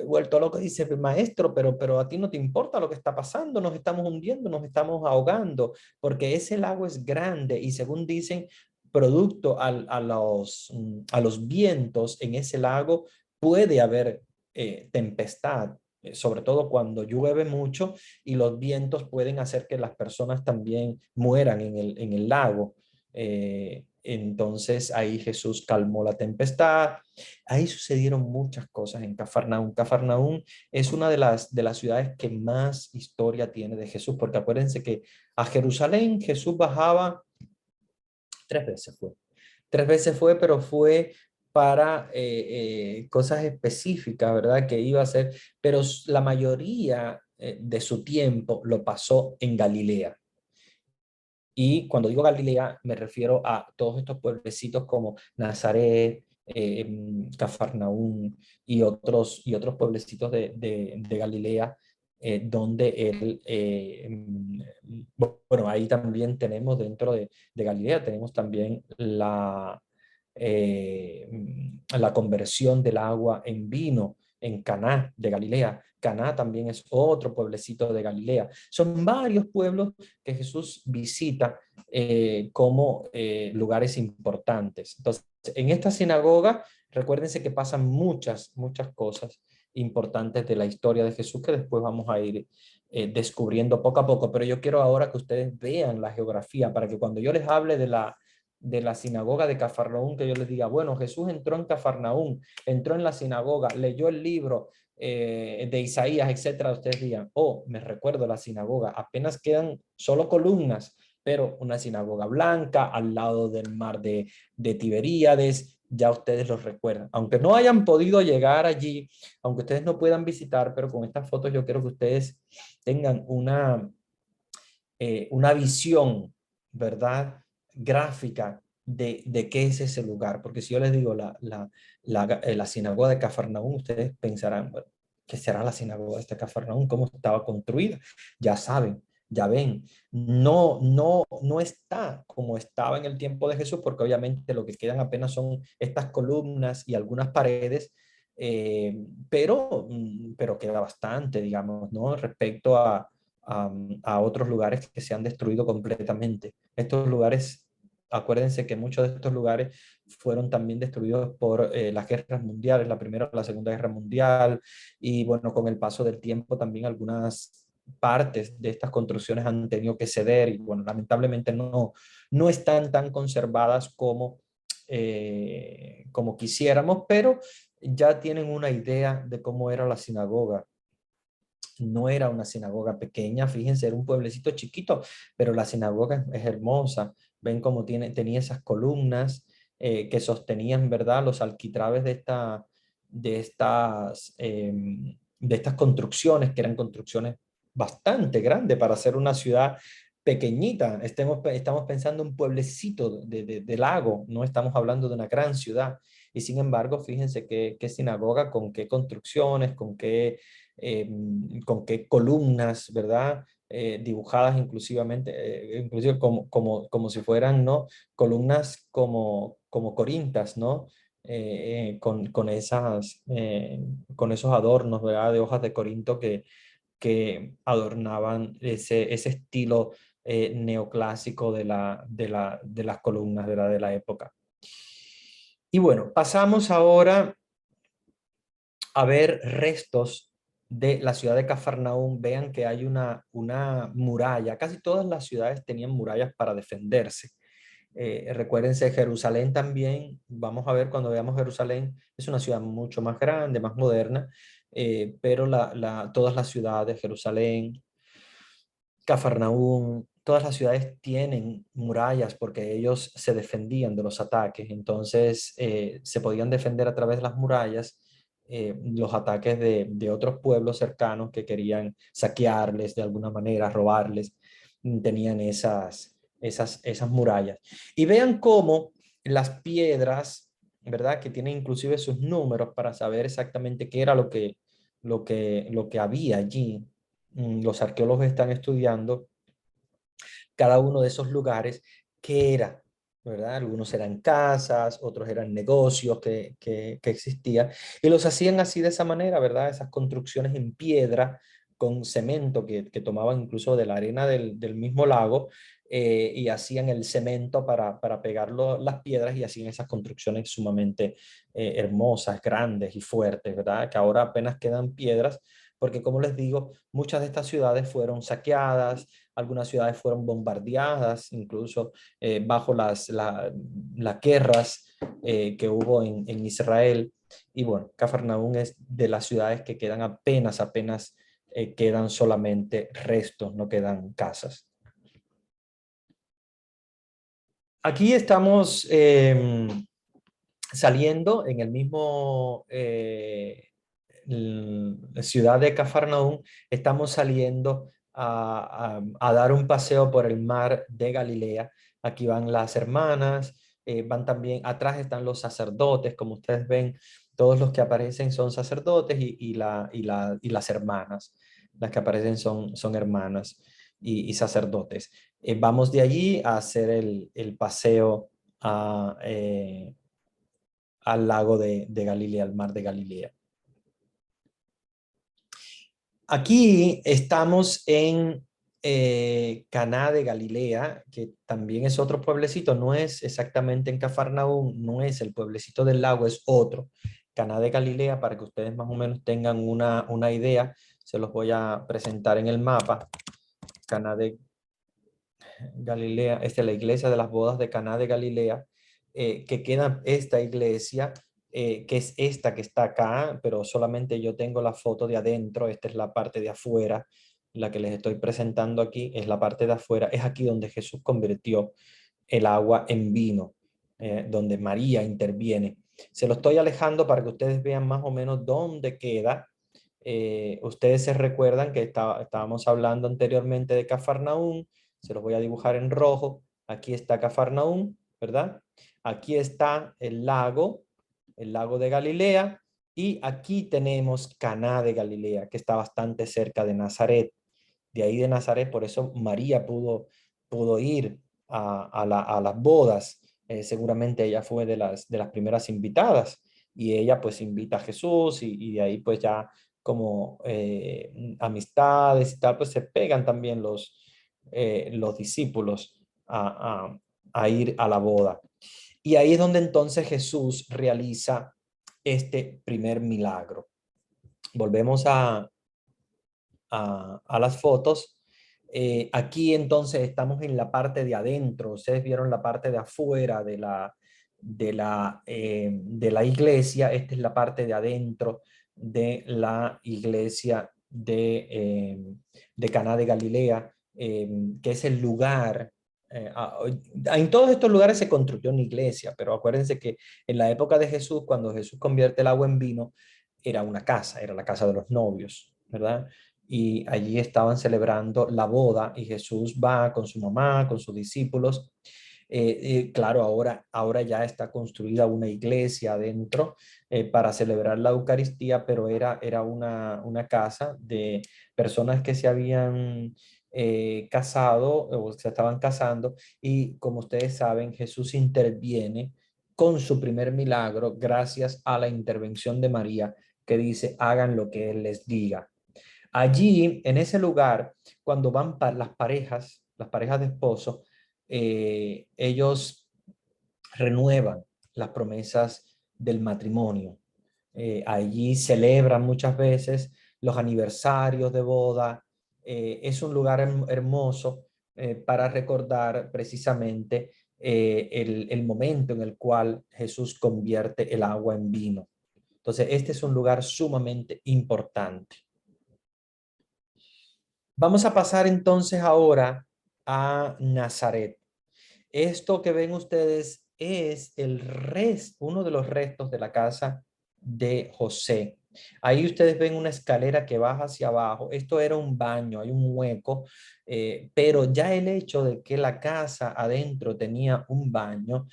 vuelto loco, dice, maestro, pero a ti no te importa lo que está pasando, nos estamos hundiendo, nos estamos ahogando, porque ese lago es grande y según dicen, producto a los vientos en ese lago puede haber tempestad, sobre todo cuando llueve mucho, y los vientos pueden hacer que las personas también mueran en el lago. Entonces ahí Jesús calmó la tempestad. Ahí sucedieron muchas cosas en Cafarnaún. Cafarnaún es una de las ciudades que más historia tiene de Jesús, porque acuérdense que a Jerusalén Jesús bajaba 3 veces fue. 3 veces fue, pero fue para cosas específicas, ¿verdad? Que iba a hacer, pero la mayoría de su tiempo lo pasó en Galilea. Y cuando digo Galilea, me refiero a todos estos pueblecitos como Nazaret, Cafarnaún y otros pueblecitos de Galilea, donde él, bueno, ahí también tenemos dentro de Galilea, tenemos también la conversión del agua en vino en Caná de Galilea. Caná también es otro pueblecito de Galilea. Son varios pueblos que Jesús visita como lugares importantes. Entonces, en esta sinagoga, recuérdense que pasan muchas cosas importantes de la historia de Jesús que después vamos a ir descubriendo poco a poco, pero yo quiero ahora que ustedes vean la geografía para que cuando yo les hable de la sinagoga de Cafarnaún, que yo les diga, bueno, Jesús entró en Cafarnaún, entró en la sinagoga, leyó el libro, de Isaías, etcétera, ustedes digan, oh, me recuerdo la sinagoga, apenas quedan solo columnas, pero una sinagoga blanca al lado del mar de Tiberíades, ya ustedes los recuerdan. Aunque no hayan podido llegar allí, aunque ustedes no puedan visitar, pero con estas fotos yo quiero que ustedes tengan una visión, ¿verdad? Gráfica de qué es ese lugar. Porque si yo les digo la sinagoga de Cafarnaúm, ustedes pensarán, bueno, ¿qué será la sinagoga de este Cafarnaúm? ¿Cómo estaba construida? Ya saben, ya ven, no está como estaba en el tiempo de Jesús, porque obviamente lo que quedan apenas son estas columnas y algunas paredes, pero queda bastante, digamos, ¿no? Respecto a otros lugares que se han destruido completamente. Estos lugares, acuérdense que muchos de estos lugares fueron también destruidos por las guerras mundiales, la Primera o la Segunda Guerra Mundial, y bueno, con el paso del tiempo también algunas partes de estas construcciones han tenido que ceder y bueno, lamentablemente no están tan conservadas como quisiéramos, pero ya tienen una idea de cómo era la sinagoga. No era una sinagoga pequeña, fíjense, era un pueblecito chiquito, pero la sinagoga es hermosa. Ven cómo tenía esas columnas que sostenían, ¿verdad?, los alquitrabes de estas construcciones, que eran construcciones bastante grandes para ser una ciudad pequeñita. Estamos pensando en un pueblecito de lago, no estamos hablando de una gran ciudad. Y sin embargo, fíjense qué sinagoga, con qué construcciones, con qué columnas, ¿verdad? Dibujadas inclusive como si fueran, ¿no? Columnas como corintas, ¿no? Con esos adornos, ¿verdad? De hojas de corinto que adornaban ese estilo neoclásico de las columnas, ¿verdad? De la época. Y bueno, pasamos ahora a ver restos de la ciudad de Cafarnaúm. Vean que hay una muralla. Casi todas las ciudades tenían murallas para defenderse. Recuérdense, Jerusalén también, vamos a ver cuando veamos Jerusalén, es una ciudad mucho más grande, más moderna, pero todas las ciudades, Jerusalén, Cafarnaúm, todas las ciudades tienen murallas porque ellos se defendían de los ataques, entonces se podían defender a través de las murallas los ataques de otros pueblos cercanos que querían saquearles de alguna manera, robarles, tenían esas murallas. Y vean cómo las piedras, ¿verdad? Que tienen inclusive sus números para saber exactamente qué era lo que había allí. Los arqueólogos están estudiando cada uno de esos lugares, qué era, ¿verdad? Algunos eran casas, otros eran negocios que existían, y los hacían así de esa manera, ¿verdad? Esas construcciones en piedra con cemento que tomaban incluso de la arena del mismo lago, y hacían el cemento para pegar las piedras y hacían esas construcciones sumamente hermosas, grandes y fuertes, ¿verdad? Que ahora apenas quedan piedras, porque como les digo, muchas de estas ciudades fueron saqueadas, algunas ciudades fueron bombardeadas, incluso bajo las guerras que hubo en Israel. Y bueno, Cafarnaúm es de las ciudades que quedan apenas quedan solamente restos, no quedan casas. Aquí estamos saliendo en el mismo ciudad de Cafarnaúm, estamos saliendo a dar un paseo por el mar de Galilea. Aquí van las hermanas, van también, atrás están los sacerdotes, como ustedes ven, todos los que aparecen son sacerdotes y las hermanas, las que aparecen son hermanas y sacerdotes. Vamos de allí a hacer el paseo a, al lago de Galilea, al mar de Galilea. Aquí estamos en Caná de Galilea, que también es otro pueblecito, no es exactamente en Cafarnaúm, no es el pueblecito del lago, es otro. Caná de Galilea, para que ustedes más o menos tengan una idea, se los voy a presentar en el mapa. Caná de Galilea, esta es la iglesia de las bodas de Caná de Galilea, que queda esta iglesia que es esta que está acá, pero solamente yo tengo la foto de adentro. Esta es la parte de afuera, la que les estoy presentando aquí es la parte de afuera. Es aquí donde Jesús convirtió el agua en vino, donde María interviene. Se lo estoy alejando para que ustedes vean más o menos dónde queda. Ustedes se recuerdan que estábamos hablando anteriormente de Cafarnaún. Se los voy a dibujar en rojo. Aquí está Cafarnaún, ¿verdad? Aquí está el lago de Galilea, y aquí tenemos Caná de Galilea, que está bastante cerca de Nazaret. De ahí de Nazaret, por eso María pudo ir a las bodas. Seguramente ella fue de las primeras invitadas, y ella pues invita a Jesús, y de ahí pues ya como amistades y tal, pues se pegan también los discípulos a ir a la boda. Y ahí es donde entonces Jesús realiza este primer milagro. Volvemos a las fotos. Aquí entonces estamos en la parte de adentro. Ustedes vieron la parte de afuera de la iglesia. Esta es la parte de adentro de la iglesia de Caná de Galilea, que es el lugar. En todos estos lugares se construyó una iglesia, pero acuérdense que en la época de Jesús, cuando Jesús convierte el agua en vino, era una casa, era la casa de los novios, ¿verdad? Y allí estaban celebrando la boda, y Jesús va con su mamá, con sus discípulos. Claro, ahora ya está construida una iglesia adentro para celebrar la Eucaristía, pero era una casa de personas que se habían casado o se estaban casando, y como ustedes saben, Jesús interviene con su primer milagro gracias a la intervención de María, que dice: hagan lo que Él les diga. Allí, en ese lugar, cuando van las parejas de esposos, ellos renuevan las promesas del matrimonio. Allí celebran muchas veces los aniversarios de boda. Es un lugar hermoso para recordar precisamente el momento en el cual Jesús convierte el agua en vino. Entonces, este es un lugar sumamente importante. Vamos a pasar entonces ahora a Nazaret. Esto que ven ustedes es uno de los restos de la casa de José. Ahí ustedes ven una escalera que baja hacia abajo. Esto era un baño, hay un hueco, pero ya el hecho de que la casa adentro tenía un baño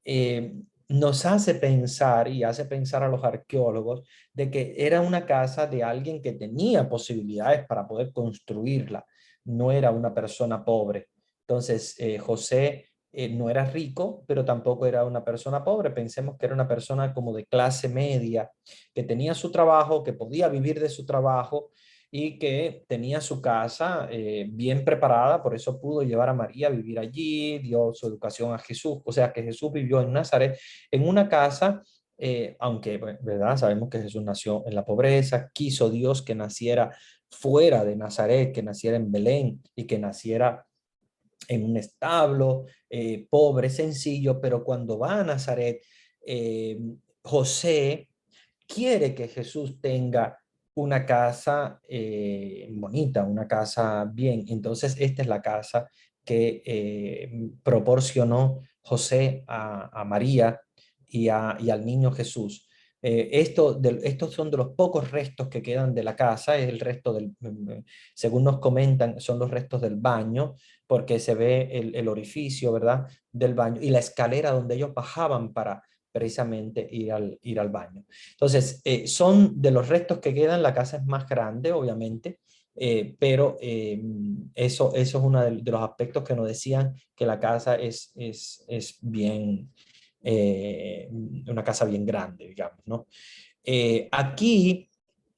eh, nos hace pensar, y hace pensar a los arqueólogos, de que era una casa de alguien que tenía posibilidades para poder construirla. No era una persona pobre. Entonces, José no era rico, pero tampoco era una persona pobre. Pensemos que era una persona como de clase media, que tenía su trabajo, que podía vivir de su trabajo, y que tenía su casa bien preparada. Por eso pudo llevar a María a vivir allí, dio su educación a Jesús. O sea que Jesús vivió en Nazaret, en una casa, aunque, ¿verdad? Sabemos que Jesús nació en la pobreza. Quiso Dios que naciera fuera de Nazaret, que naciera en Belén, y que naciera en un establo, pobre, sencillo. Pero cuando va a Nazaret, eh, José quiere que Jesús tenga una casa bonita, una casa bien. Entonces, esta es la casa que proporcionó José a María y al niño Jesús. Estos son de los pocos restos que quedan de la casa. Es el resto según nos comentan, son los restos del baño, porque se ve el orificio, ¿verdad?, del baño, y la escalera donde ellos bajaban para precisamente ir al baño. Entonces, son de los restos que quedan. La casa es más grande, obviamente, pero eso es uno de los aspectos que nos decían, que la casa es bien, una casa bien grande, digamos, ¿no? Aquí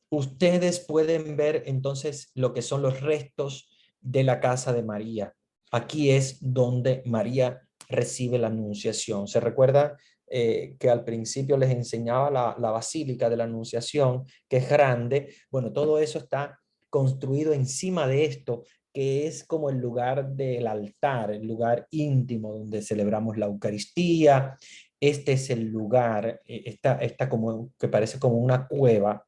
ustedes pueden ver entonces lo que son los restos de la casa de María. Aquí es donde María recibe la anunciación. ¿Se recuerda que al principio les enseñaba la Basílica de la Anunciación, que es grande? Bueno, todo eso está construido encima de esto, que es como el lugar del altar, el lugar íntimo donde celebramos la Eucaristía. este es el lugar, esta como que parece como una cueva,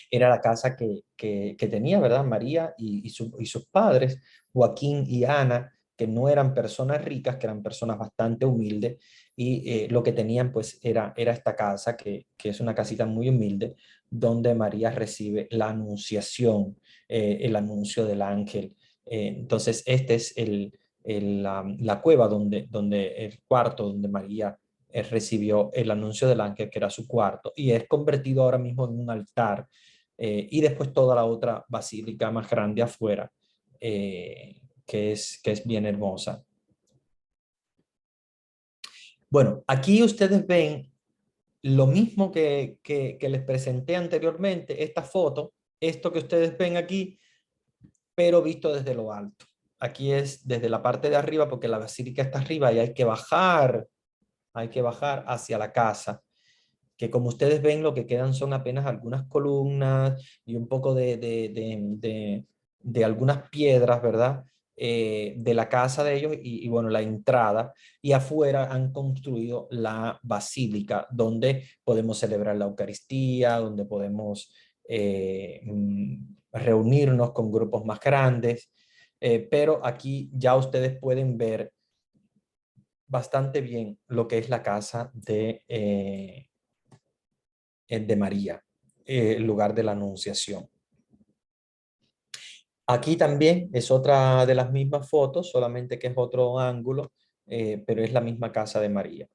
era la casa que tenía, ¿verdad? María y sus padres, Joaquín y Ana, que no eran personas ricas, que eran personas bastante humildes, y lo que tenían pues era esta casa, que es una casita muy humilde, donde María recibe la anunciación, el anuncio del ángel. Entonces, este es la cueva donde el cuarto donde María recibió el anuncio del ángel, que era su cuarto, y es convertido ahora mismo en un altar, y después toda la otra basílica más grande afuera, que es bien hermosa. Bueno, aquí ustedes ven lo mismo que les presenté anteriormente, esta foto, esto que ustedes ven aquí, pero visto desde lo alto. Aquí es desde la parte de arriba, porque la basílica está arriba y hay que bajar hacia la casa, que como ustedes ven lo que quedan son apenas algunas columnas y un poco de algunas piedras, ¿verdad? De la casa de ellos bueno, la entrada, y afuera han construido la basílica donde podemos celebrar la Eucaristía, donde podemos reunirnos con grupos más grandes, pero aquí ya ustedes pueden ver bastante bien lo que es la casa de María, el lugar de la Anunciación. Aquí también es otra de las mismas fotos, solamente que es otro ángulo, pero es la misma casa de María.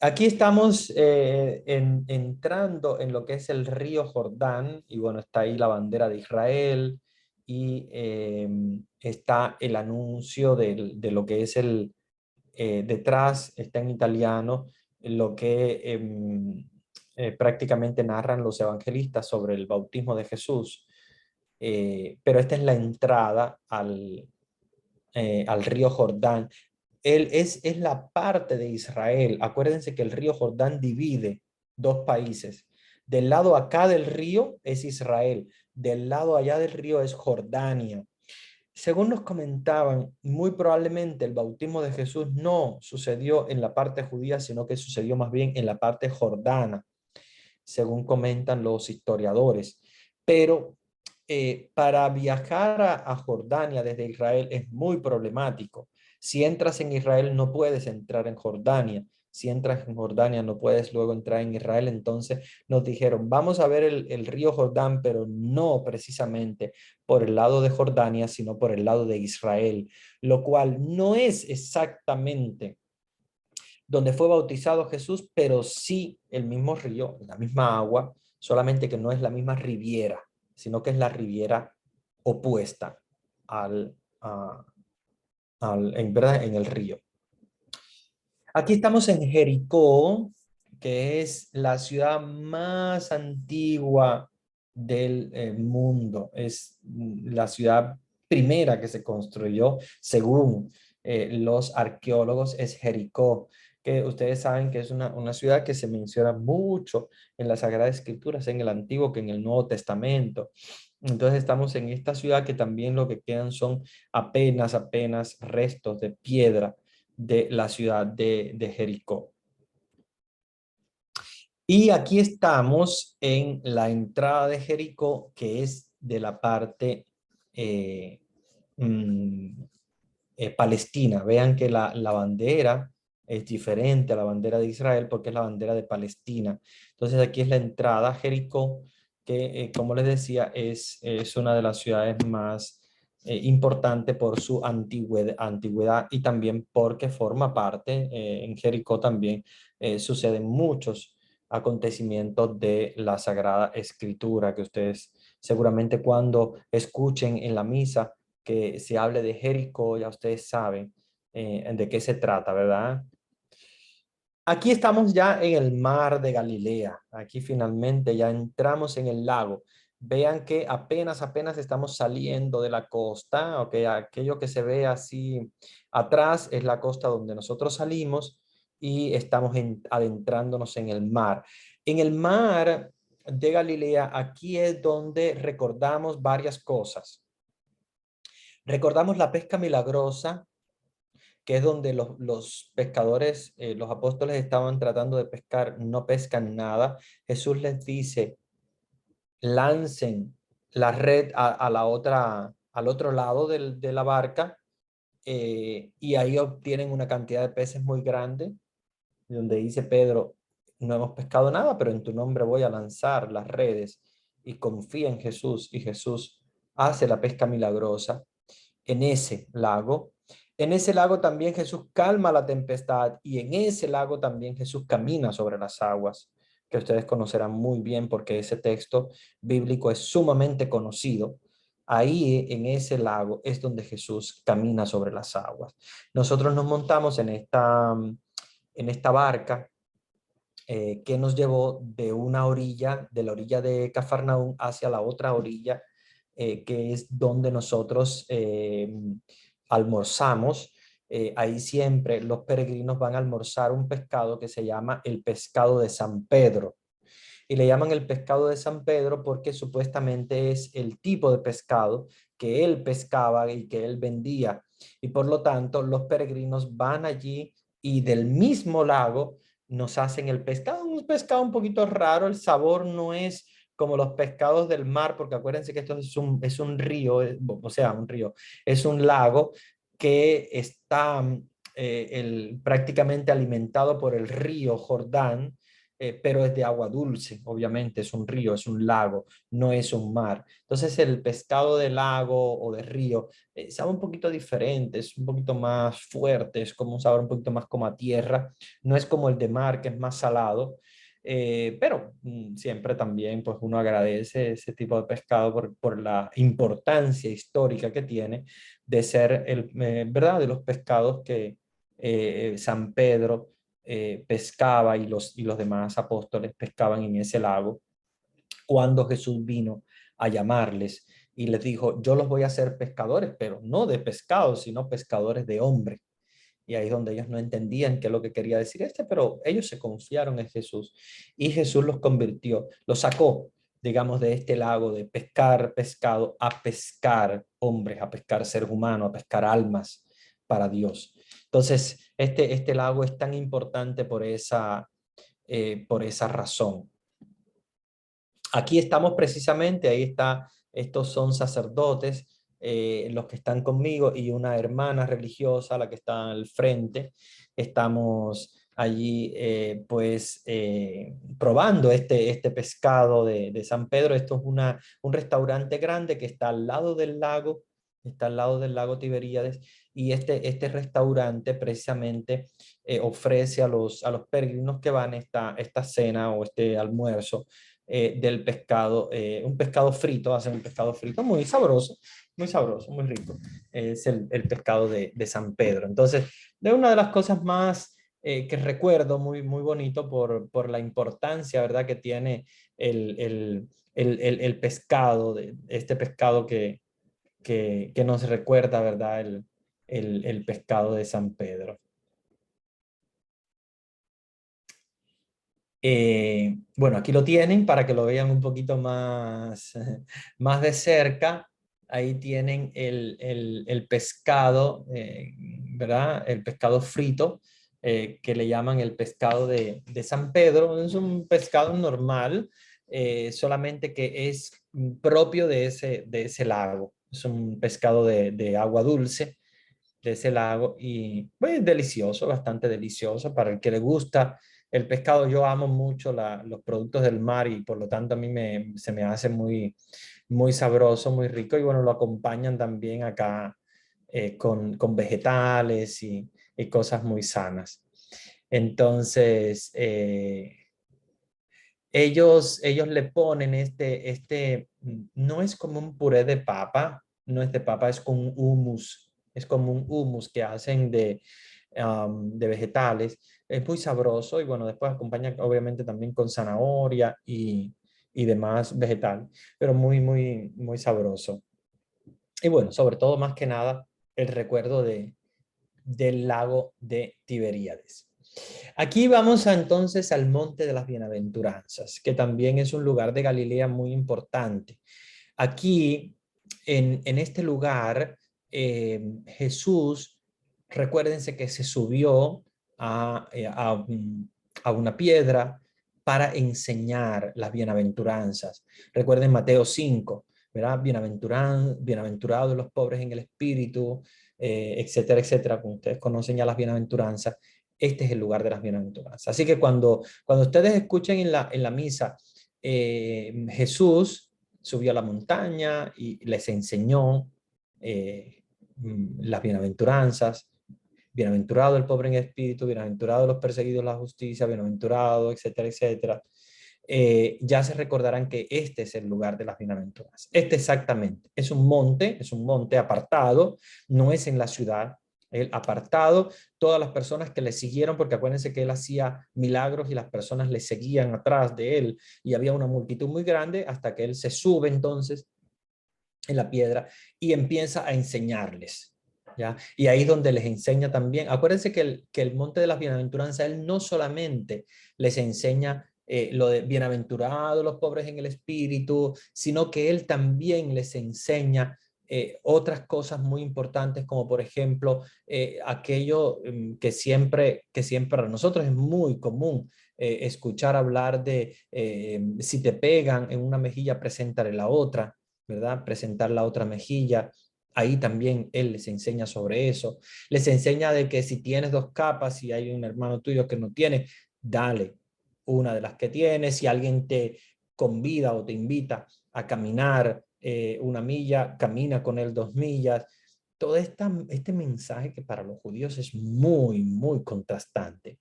Aquí estamos entrando en lo que es el río Jordán, y bueno, está ahí la bandera de Israel, y está el anuncio de lo que es detrás, está en italiano, lo que prácticamente narran los evangelistas sobre el bautismo de Jesús. Pero esta es la entrada al río Jordán. Es la parte de Israel. Acuérdense que el río Jordán divide dos países. Del lado acá del río es Israel, del lado allá del río es Jordania. Según nos comentaban, muy probablemente el bautismo de Jesús no sucedió en la parte judía, sino que sucedió más bien en la parte jordana, según comentan los historiadores. Pero para viajar a Jordania desde Israel es muy problemático. Si entras en Israel no puedes entrar en Jordania. Si entras en Jordania no puedes luego entrar en Israel. Entonces nos dijeron, vamos a ver el río Jordán, pero no precisamente por el lado de Jordania, sino por el lado de Israel, lo cual no es exactamente donde fue bautizado Jesús, pero sí el mismo río, la misma agua, solamente que no es la misma riviera, sino que es la riviera opuesta al, a- ¿verdad? En el río. Aquí estamos en Jericó, que es la ciudad más antigua del mundo. Es la ciudad primera que se construyó, según los arqueólogos, es Jericó, que ustedes saben que es una ciudad que se menciona mucho en las Sagradas Escrituras, en el Antiguo que en el Nuevo Testamento. Entonces estamos en esta ciudad que también lo que quedan son apenas restos de piedra de la ciudad de Jericó. Y aquí estamos en la entrada de Jericó, que es de la parte eh, mm, palestina. Vean que la bandera es diferente a la bandera de Israel porque es la bandera de Palestina. Entonces aquí es la entrada a Jericó, que como les decía es una de las ciudades más importante por su antigüedad y también porque forma parte, en Jericó también suceden muchos acontecimientos de la Sagrada Escritura, que ustedes seguramente cuando escuchen en la misa que se hable de Jericó, ya ustedes saben de qué se trata, ¿verdad? Aquí estamos ya en el mar de Galilea. Aquí finalmente ya entramos en el lago. Vean que apenas estamos saliendo de la costa, ok, aquello que se ve así atrás es la costa donde nosotros salimos y estamos adentrándonos en el mar. En el mar de Galilea, aquí es donde recordamos varias cosas. Recordamos la pesca milagrosa que es donde los pescadores, los apóstoles estaban tratando de pescar, no pescan nada. Jesús les dice, lancen la red a la otra, al otro lado de la barca, y ahí obtienen una cantidad de peces muy grande, donde dice Pedro, no hemos pescado nada, pero en tu nombre voy a lanzar las redes, y confía en Jesús, y Jesús hace la pesca milagrosa en ese lago. En ese lago también Jesús calma la tempestad, y en ese lago también Jesús camina sobre las aguas, que ustedes conocerán muy bien porque ese texto bíblico es sumamente conocido. Ahí en ese lago es donde Jesús camina sobre las aguas. Nosotros nos montamos en esta barca, que nos llevó de una orilla, de la orilla de Cafarnaúm hacia la otra orilla, que es donde nosotros almorzamos. Ahí siempre los peregrinos van a almorzar un pescado que se llama el pescado de San Pedro. Y le llaman el pescado de San Pedro porque supuestamente es el tipo de pescado que él pescaba y que él vendía. Y por lo tanto, los peregrinos van allí y del mismo lago nos hacen el pescado. Un pescado un poquito raro, el sabor no es como los pescados del mar, porque acuérdense que esto es un río, o sea, un río, es un lago que está prácticamente alimentado por el río Jordán, pero es de agua dulce, obviamente, es un río, es un lago, no es un mar. Entonces el pescado de lago o de río sabe un poquito diferente, es un poquito más fuerte, es como un sabor un poquito más como a tierra, no es como el de mar, que es más salado. Pero siempre también pues uno agradece ese tipo de pescado por la importancia histórica que tiene de ser ¿verdad? De los pescados que San Pedro pescaba, y los demás apóstoles pescaban en ese lago cuando Jesús vino a llamarles y les dijo, yo los voy a hacer pescadores, pero no de pescados, sino pescadores de hombres. Y ahí es donde ellos no entendían qué es lo que quería decir pero ellos se confiaron en Jesús y Jesús los convirtió, los sacó, digamos, de este lago de pescar pescado a pescar hombres, a pescar seres humanos, a pescar almas para Dios. Entonces, este lago es tan importante por esa razón. Aquí estamos precisamente, ahí está, estos son sacerdotes, los que están conmigo, y una hermana religiosa, la que está al frente. Estamos allí probando este pescado de San Pedro. Esto es un restaurante grande que está al lado del lago, está al lado del lago Tiberíades, y este restaurante precisamente ofrece a los peregrinos que van esta cena o este almuerzo del pescado, un pescado frito, hacen un pescado frito muy sabroso, muy rico. Es el pescado de San Pedro. Entonces, de una de las cosas más que recuerdo muy bonito por la importancia, ¿verdad?, que tiene el pescado, este pescado que nos recuerda, ¿verdad?, el pescado de San Pedro. Bueno, aquí lo tienen para que lo vean un poquito más, más de cerca. Ahí tienen el pescado, ¿verdad? El pescado frito, que le llaman el pescado de San Pedro. Es un pescado normal, solamente que es propio de ese lago. Es un pescado de agua dulce de ese lago, y pues delicioso, bastante delicioso para el que le gusta el pescado. Yo amo mucho los productos del mar, y por lo tanto a mí se me hace muy sabroso, muy rico, y bueno, lo acompañan también acá con vegetales y cosas muy sanas. Entonces, ellos le ponen no es como un puré de papa, no es de papa, es con hummus, es como un hummus que hacen de vegetales. Es muy sabroso, y bueno, después acompaña obviamente también con zanahoria y demás vegetal, pero muy sabroso. Y bueno, sobre todo, más que nada, el recuerdo del lago de Tiberíades. Aquí vamos entonces al Monte de las Bienaventuranzas, que también es un lugar de Galilea muy importante. Aquí, en este lugar, Jesús recuérdense que se subió a una piedra para enseñar las bienaventuranzas. Recuerden Mateo 5, ¿verdad? Bienaventurados los pobres en el espíritu, etcétera, etcétera. Como ustedes conocen ya las bienaventuranzas, este es el lugar de las bienaventuranzas. Así que cuando ustedes escuchen en la misa, Jesús subió a la montaña y les enseñó las bienaventuranzas. Bienaventurado el pobre en espíritu, bienaventurado los perseguidos la justicia, bienaventurado, etcétera, etcétera. Ya se recordarán que este es el lugar de las bienaventuranzas. Este exactamente es un monte apartado, no es en la ciudad, el apartado, todas las personas que le siguieron, porque acuérdense que él hacía milagros y las personas le seguían atrás de él y había una multitud muy grande hasta que él se sube entonces en la piedra y empieza a enseñarles. ¿Ya? Y ahí es donde les enseña también. Acuérdense que el monte de las bienaventuranzas, él no solamente les enseña lo de bienaventurados los pobres en el espíritu, sino que él también les enseña otras cosas muy importantes, como por ejemplo aquello que siempre para nosotros es muy común, escuchar hablar de si te pegan en una mejilla, preséntale la otra, ¿verdad? Presentar la otra mejilla. Ahí también él les enseña sobre eso. Les enseña de que si tienes dos capas y hay un hermano tuyo que no tiene, dale una de las que tienes. Si alguien te convida o te invita a caminar una milla, camina con él 2 millas. Todo este mensaje que para los judíos es muy, muy contrastante,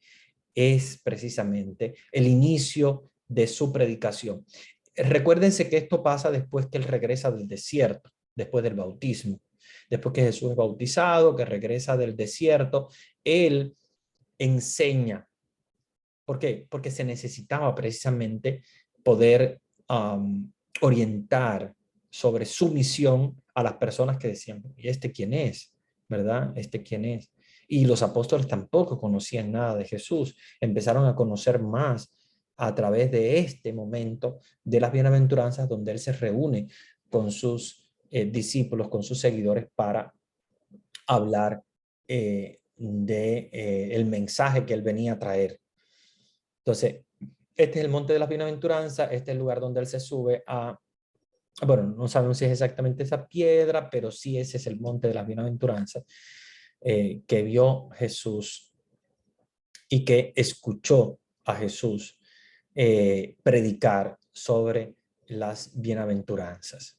es precisamente el inicio de su predicación. Recuérdense que esto pasa después que él regresa del desierto, después del bautismo. Después que Jesús es bautizado, que regresa del desierto, él enseña. ¿Por qué? Porque se necesitaba precisamente poder orientar sobre su misión a las personas que decían, ¿y este quién es? ¿Verdad? ¿Este quién es? Y los apóstoles tampoco conocían nada de Jesús. Empezaron a conocer más a través de este momento de las bienaventuranzas donde él se reúne con sus discípulos, con sus seguidores para hablar el mensaje que él venía a traer. Entonces, este es el monte de las bienaventuranzas, este es el lugar donde él se sube a, bueno, no sabemos si es exactamente esa piedra, pero sí ese es el monte de las bienaventuranzas que vio Jesús y que escuchó a Jesús predicar sobre las bienaventuranzas.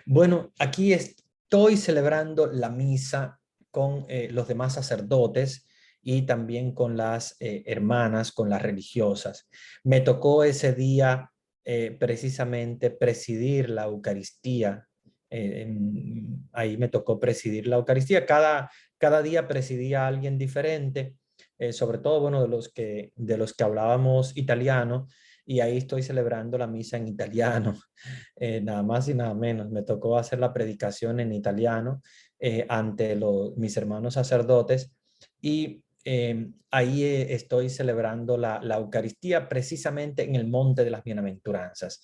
Bueno, aquí estoy celebrando la misa con los demás sacerdotes y también con las hermanas, con las religiosas. Me tocó ese día precisamente presidir la Eucaristía. Ahí me tocó presidir la Eucaristía. Cada día presidía a alguien diferente, sobre todo, bueno, de los que hablábamos italiano, y ahí estoy celebrando la misa en italiano. Nada más y nada menos. Me tocó hacer la predicación en italiano ante mis hermanos sacerdotes y ahí estoy celebrando la Eucaristía precisamente en el Monte de las Bienaventuranzas.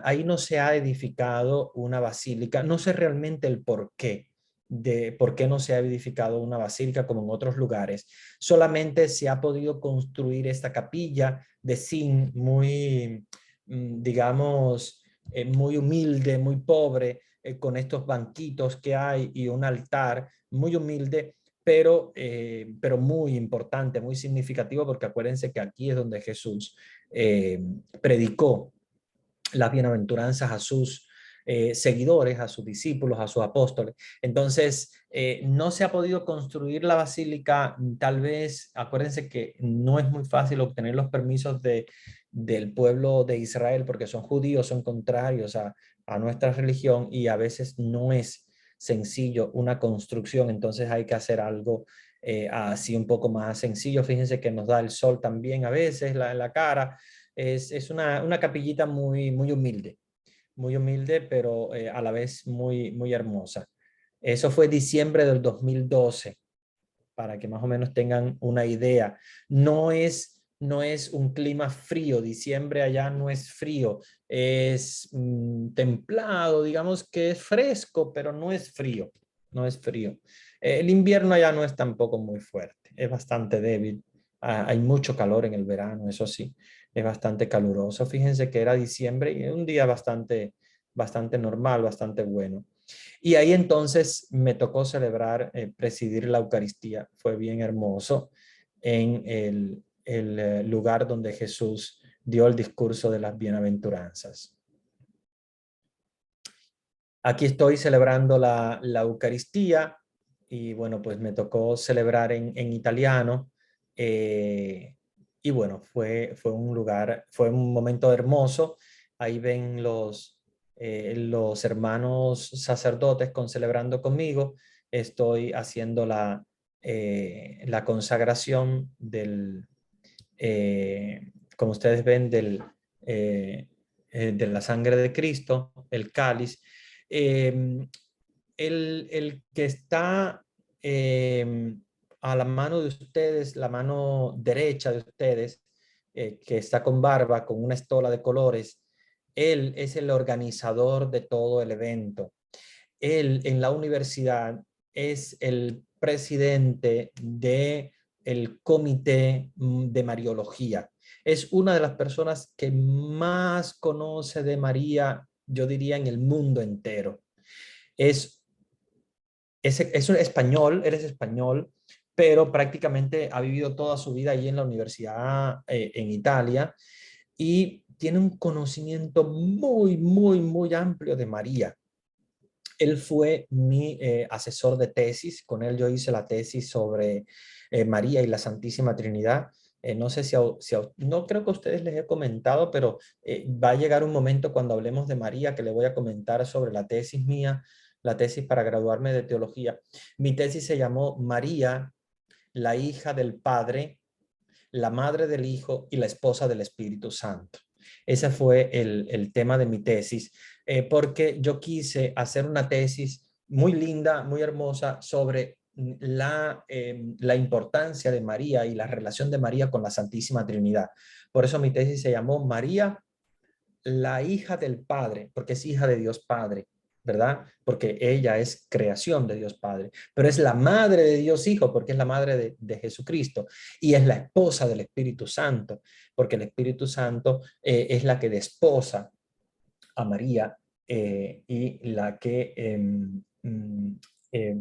Ahí no se ha edificado una basílica, no sé realmente el por qué. De por qué no se ha edificado una basílica como en otros lugares. Solamente se ha podido construir esta capilla de zinc muy, digamos, muy humilde, muy pobre, con estos banquitos que hay y un altar muy humilde, pero muy importante, muy significativo, porque acuérdense que aquí es donde Jesús predicó las bienaventuranzas a sus seguidores, a sus discípulos, a sus apóstoles. Entonces, no se ha podido construir la basílica, tal vez, acuérdense que no es muy fácil obtener los permisos del pueblo de Israel porque son judíos, son contrarios a nuestra religión y a veces no es sencillo una construcción, entonces hay que hacer algo así un poco más sencillo. Fíjense que nos da el sol también a veces en la cara. Es una capillita muy humilde, pero a la vez muy, muy hermosa. Eso fue diciembre del 2012, para que más o menos tengan una idea. No es un clima frío, diciembre allá no es frío, es templado, digamos que es fresco, pero no es frío, no es frío. El invierno allá no es tampoco muy fuerte, es bastante débil. Hay mucho calor en el verano, eso sí, es bastante caluroso. Fíjense que era diciembre y un día bastante normal, bastante bueno. Y ahí entonces me tocó celebrar, presidir la Eucaristía. Fue bien hermoso en el lugar donde Jesús dio el discurso de las bienaventuranzas. Aquí estoy celebrando la Eucaristía y bueno, pues me tocó celebrar en italiano. eh, y bueno, fue un momento hermoso. Ahí ven los hermanos sacerdotes celebrando conmigo. Estoy haciendo la consagración como ustedes ven, de la sangre de Cristo, el cáliz. Eh, el que está a la mano de ustedes, la mano derecha de ustedes, que está con barba, con una estola de colores, él es el organizador de todo el evento. Él en la universidad es el presidente de el comité de Mariología. Es una de las personas que más conoce de María, yo diría, en el mundo entero. Es, es un español, eres español, pero prácticamente ha vivido toda su vida allí en la universidad en Italia y tiene un conocimiento muy amplio de María. Él fue mi asesor de tesis, con él yo hice la tesis sobre María y la Santísima Trinidad. No sé no creo que a ustedes les he comentado, pero va a llegar un momento cuando hablemos de María que le voy a comentar sobre la tesis mía, la tesis para graduarme de teología. Mi tesis se llamó María, la hija del Padre, la madre del Hijo y la esposa del Espíritu Santo. Ese fue el tema de mi tesis, porque yo quise hacer una tesis muy linda, muy hermosa sobre la importancia de María y la relación de María con la Santísima Trinidad. Por eso mi tesis se llamó María, la hija del Padre, porque es hija de Dios Padre, ¿verdad? Porque ella es creación de Dios Padre, pero es la madre de Dios Hijo, porque es la madre de Jesucristo, y es la esposa del Espíritu Santo, porque el Espíritu Santo es la que desposa a María y la que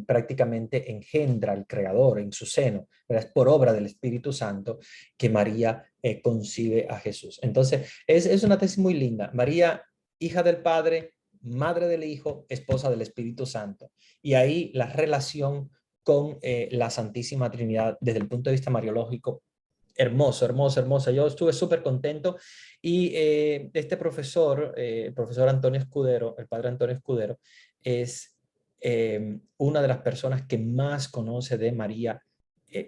prácticamente engendra al Creador en su seno. ¿Verdad? Es por obra del Espíritu Santo que María concibe a Jesús. Entonces, es una tesis muy linda. María, hija del Padre, madre del Hijo, esposa del Espíritu Santo. Y ahí la relación con la Santísima Trinidad desde el punto de vista mariológico, hermosa. Yo estuve súper contento y este profesor, el profesor Antonio Escudero, el padre Antonio Escudero, es una de las personas que más conoce de María,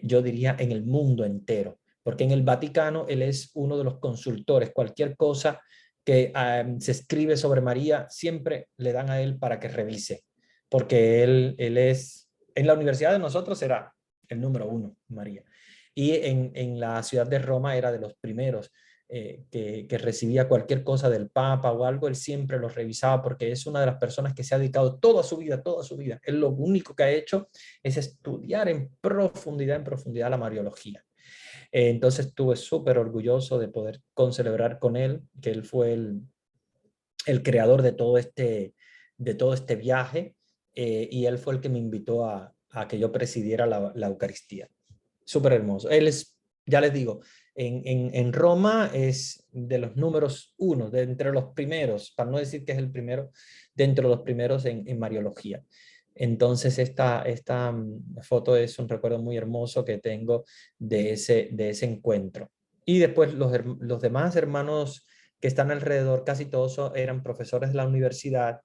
yo diría, en el mundo entero, porque en el Vaticano él es uno de los consultores. Cualquier cosa que se escribe sobre María, siempre le dan a él para que revise, porque él es, en la universidad de nosotros era el número uno, María. Y en la ciudad de Roma era de los primeros que recibía cualquier cosa del Papa o algo, él siempre lo revisaba porque es una de las personas que se ha dedicado toda su vida. Él lo único que ha hecho es estudiar en profundidad la Mariología. Entonces estuve súper orgulloso de poder concelebrar con él, que él fue el creador de todo este viaje y él fue el que me invitó a que yo presidiera la Eucaristía. Súper hermoso. Él es, ya les digo, en Roma es de los números uno, de entre los primeros, para no decir que es el primero, dentro de los primeros en Mariología. Entonces esta foto es un recuerdo muy hermoso que tengo de ese encuentro. Y después los demás hermanos que están alrededor, casi todos eran profesores de la universidad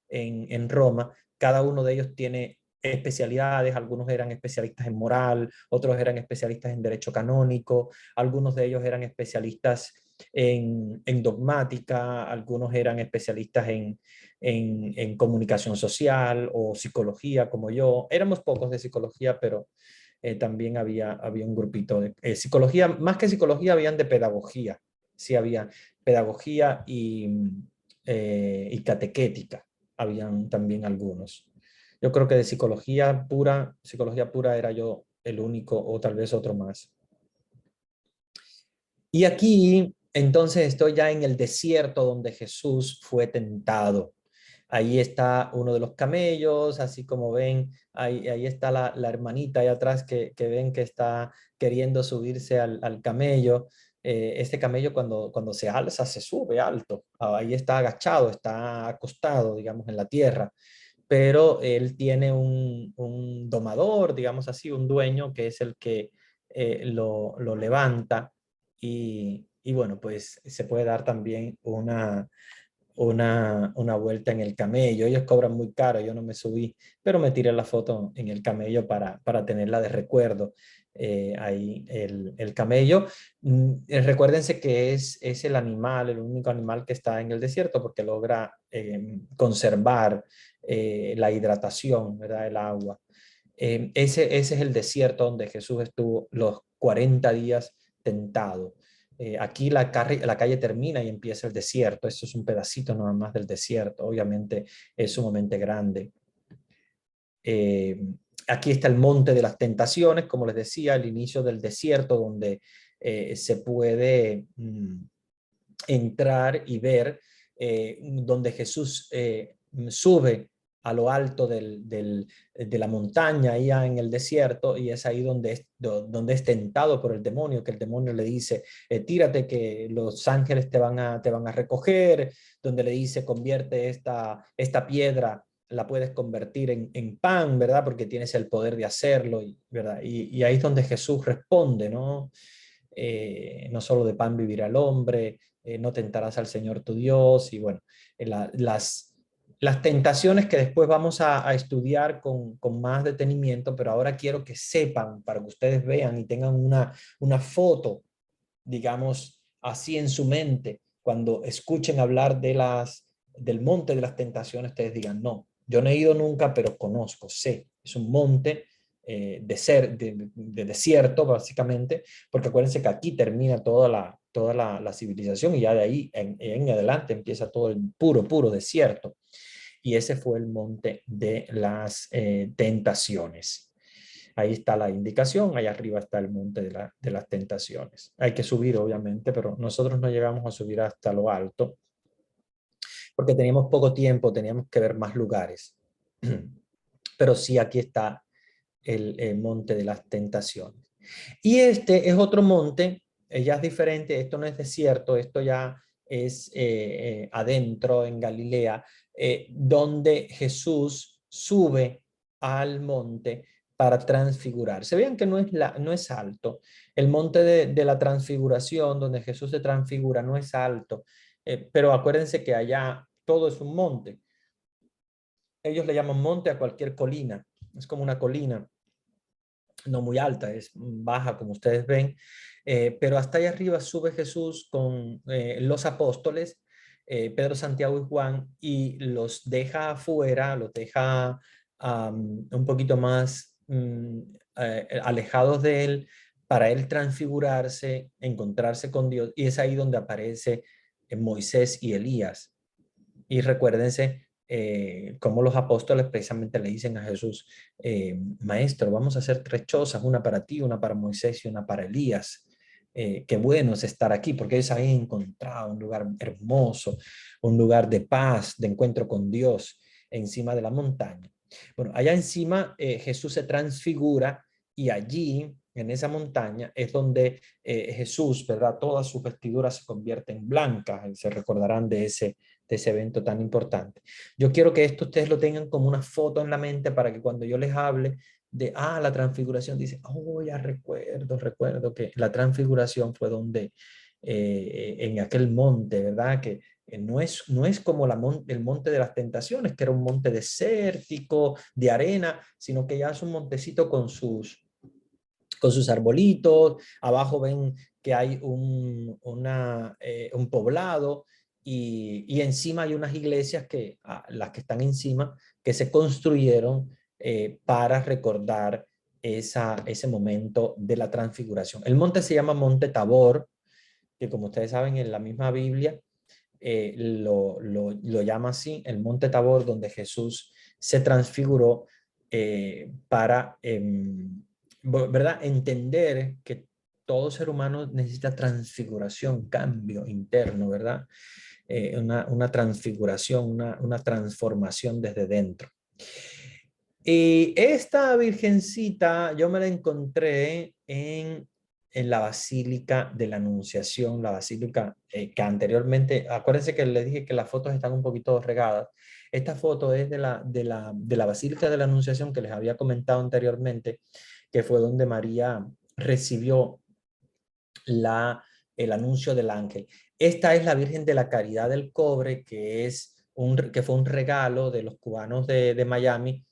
en Roma. Cada uno de ellos tiene especialidades, algunos eran especialistas en moral, otros eran especialistas en derecho canónico, algunos de ellos eran especialistas en dogmática, algunos eran especialistas en comunicación social o psicología como yo. Éramos pocos de psicología, pero también había un grupito de psicología, más que psicología, habían de pedagogía. Sí, había pedagogía y catequética, habían también algunos. Yo creo que de psicología pura era yo el único o tal vez otro más. Y aquí entonces estoy ya en el desierto donde Jesús fue tentado. Ahí está uno de los camellos, así como ven, ahí está la hermanita ahí atrás que ven que está queriendo subirse al camello. Este camello cuando se alza, se sube alto. Ahí está agachado, está acostado, digamos, en la tierra. Pero él tiene un domador, digamos así, un dueño que es el que lo levanta y bueno, pues se puede dar también una vuelta en el camello. Ellos cobran muy caro, yo no me subí, pero me tiré la foto en el camello para tenerla de recuerdo. Ahí el camello. Recuérdense que es el animal, el único animal que está en el desierto porque logra conservar la hidratación, ¿verdad? El agua. Ese es el desierto donde Jesús estuvo los 40 días tentado. Aquí la calle termina y empieza el desierto. Esto es un pedacito nada más del desierto. Obviamente es sumamente grande. Eh, Aquí está el monte de las tentaciones, como les decía, el inicio del desierto donde se puede entrar y ver donde Jesús sube a lo alto de la montaña, ahí en el desierto, y es ahí donde es tentado por el demonio, que el demonio le dice, tírate que los ángeles te van a recoger, donde le dice, convierte esta piedra, la puedes convertir en pan, ¿verdad? Porque tienes el poder de hacerlo, ¿verdad? Y ahí es donde Jesús responde, ¿no? No solo de pan vivirá el hombre, no tentarás al Señor tu Dios, y bueno, las tentaciones que después vamos a estudiar con más detenimiento, pero ahora quiero que sepan, para que ustedes vean y tengan una foto, digamos, así en su mente, cuando escuchen hablar del monte de las tentaciones, ustedes digan, no, yo no he ido nunca, pero conozco, sé, es un monte de desierto, básicamente, porque acuérdense que aquí termina toda la civilización y ya de ahí en adelante empieza todo el puro desierto. Y ese fue el monte de las tentaciones. Ahí está la indicación, ahí arriba está el monte de las tentaciones. Hay que subir, obviamente, pero nosotros no llegamos a subir hasta lo alto porque teníamos poco tiempo, teníamos que ver más lugares. Pero sí, aquí está el monte de las tentaciones. Y este es otro monte, ya es diferente, esto no es desierto, esto ya es adentro en Galilea, donde Jesús sube al monte para transfigurarse. Vean que no es alto. El monte de la transfiguración, donde Jesús se transfigura, no es alto, pero acuérdense que allá todo es un monte. Ellos le llaman monte a cualquier colina, es como una colina no muy alta, es baja como ustedes ven, pero hasta allá arriba sube Jesús con los apóstoles, Pedro, Santiago y Juan, y los deja afuera, los deja un poquito más alejados de él, para él transfigurarse, encontrarse con Dios, y es ahí donde aparece Moisés y Elías. Y recuérdense cómo los apóstoles precisamente le dicen a Jesús, Maestro, vamos a hacer tres chozas, una para ti, una para Moisés y una para Elías. Qué bueno es estar aquí, porque ellos habían encontrado un lugar hermoso, un lugar de paz, de encuentro con Dios, encima de la montaña. Bueno, allá encima Jesús se transfigura y allí, en esa montaña, es donde Jesús, ¿verdad? Todas sus vestiduras se convierten blancas, se recordarán de ese evento tan importante. Yo quiero que esto ustedes lo tengan como una foto en la mente para que cuando yo les hable de, la transfiguración, dice, oh, ya recuerdo que la transfiguración fue donde, en aquel monte, ¿verdad? Que no es como el monte de las tentaciones, que era un monte desértico, de arena, sino que ya es un montecito con sus arbolitos, abajo ven que hay un poblado y encima hay unas iglesias las que están encima, que se construyeron para recordar ese momento de la transfiguración. El monte se llama Monte Tabor, que como ustedes saben en la misma Biblia lo llama así, el Monte Tabor, donde Jesús se transfiguró para, ¿verdad?, entender que todo ser humano necesita transfiguración, cambio interno, ¿verdad? Una transfiguración, una transformación desde dentro. Y esta virgencita yo me la encontré en la Basílica de la Anunciación, la basílica que anteriormente, acuérdense que les dije que las fotos están un poquito regadas. Esta foto es de la Basílica de la Anunciación que les había comentado anteriormente, que fue donde María recibió el anuncio del ángel. Esta es la Virgen de la Caridad del Cobre, que fue un regalo de los cubanos de Miami,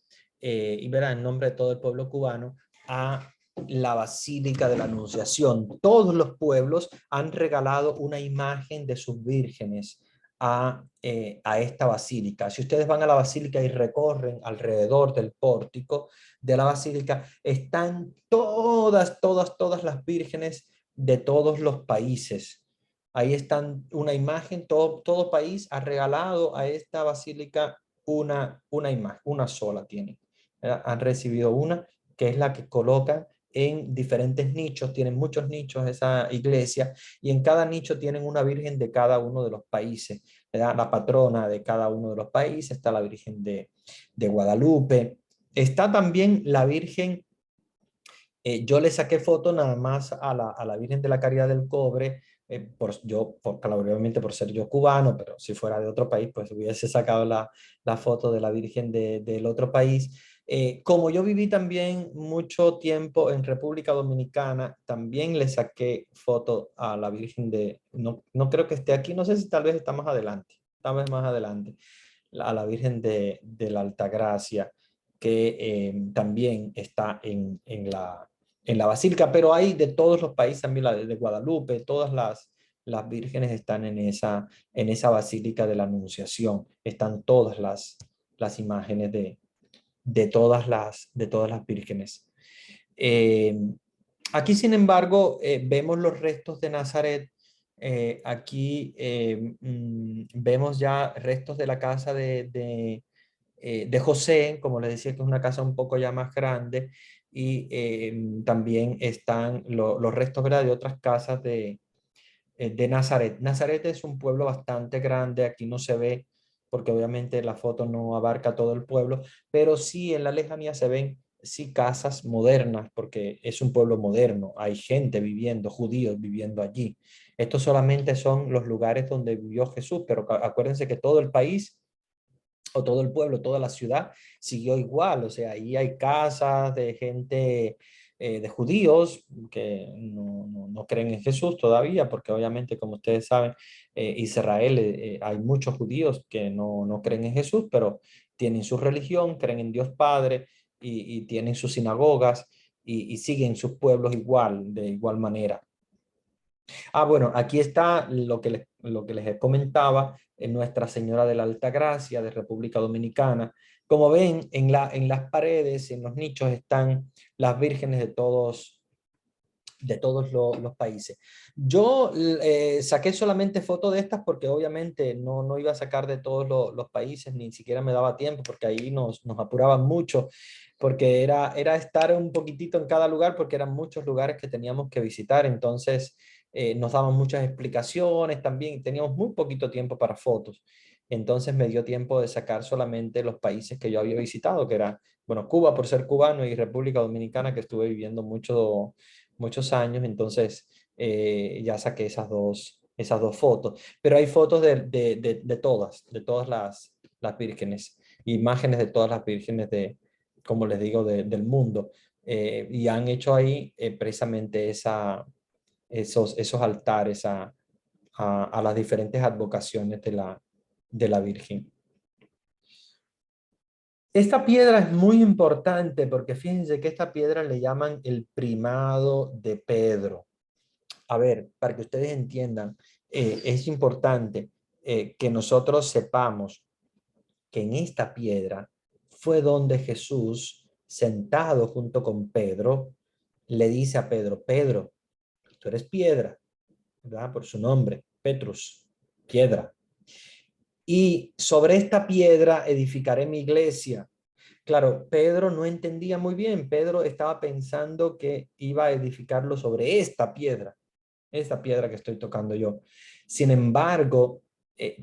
y verá, en nombre de todo el pueblo cubano, a la Basílica de la Anunciación. Todos los pueblos han regalado una imagen de sus vírgenes a esta basílica. Si ustedes van a la basílica y recorren alrededor del pórtico de la basílica, están todas las vírgenes de todos los países. Ahí están una imagen, todo país ha regalado a esta basílica una imagen, una sola tienen. Han recibido una, que es la que colocan en diferentes nichos, tienen muchos nichos esa iglesia, y en cada nicho tienen una virgen de cada uno de los países, ¿verdad? La patrona de cada uno de los países, está la Virgen de Guadalupe, está también la Virgen. Yo le saqué foto nada más a la Virgen de la Caridad del Cobre, obviamente por ser yo cubano, pero si fuera de otro país, pues hubiese sacado la foto de la Virgen del otro país. Como yo viví también mucho tiempo en República Dominicana, también le saqué foto a la Virgen no creo que esté aquí, no sé si tal vez está más adelante, tal vez más adelante, a la Virgen de la Altagracia, que también está en la basílica, pero hay de todos los países, también la de Guadalupe, todas las vírgenes están en esa basílica de la Anunciación, están todas las imágenes de todas las vírgenes. Eh, Aquí, sin embargo, vemos los restos de Nazaret. Aquí vemos ya restos de la casa de José, como les decía, que es una casa un poco ya más grande, y también están los restos, ¿verdad?, de otras casas de Nazaret. Nazaret es un pueblo bastante grande, aquí no se ve, porque obviamente la foto no abarca todo el pueblo, pero sí en la lejanía se ven sí casas modernas, porque es un pueblo moderno, hay gente viviendo, judíos viviendo allí. Estos solamente son los lugares donde vivió Jesús, pero acuérdense que todo el país o todo el pueblo, toda la ciudad siguió igual, o sea, ahí hay casas de gente, de judíos que no creen en Jesús todavía, porque obviamente, como ustedes saben, Israel, hay muchos judíos que no creen en Jesús, pero tienen su religión, creen en Dios Padre, y tienen sus sinagogas, y siguen sus pueblos igual, de igual manera. Bueno, aquí está lo que les comentaba en Nuestra Señora de la Alta Gracia de República Dominicana. Como ven, en las paredes, en los nichos, están las vírgenes de todos los países. Yo saqué solamente fotos de estas porque obviamente no iba a sacar de todos los países, ni siquiera me daba tiempo, porque ahí nos apuraban mucho, porque era estar un poquitito en cada lugar, porque eran muchos lugares que teníamos que visitar. Entonces nos daban muchas explicaciones también, y teníamos muy poquito tiempo para fotos. Entonces me dio tiempo de sacar solamente los países que yo había visitado, que era, bueno, Cuba por ser cubano, y República Dominicana, que estuve viviendo muchos años. Entonces ya saqué esas dos fotos. Pero hay fotos de todas las vírgenes, imágenes de todas las vírgenes como les digo, del mundo. Y han hecho ahí precisamente esos altares a las diferentes advocaciones de la Virgen. Esta piedra es muy importante porque fíjense que esta piedra le llaman el primado de Pedro. A ver, para que ustedes entiendan, es importante que nosotros sepamos que en esta piedra fue donde Jesús, sentado junto con Pedro, le dice a Pedro: Pedro, tú eres piedra, ¿verdad? Por su nombre, Petrus, piedra. Y sobre esta piedra edificaré mi iglesia. Claro, Pedro no entendía muy bien. Pedro estaba pensando que iba a edificarlo sobre esta piedra que estoy tocando yo. Sin embargo,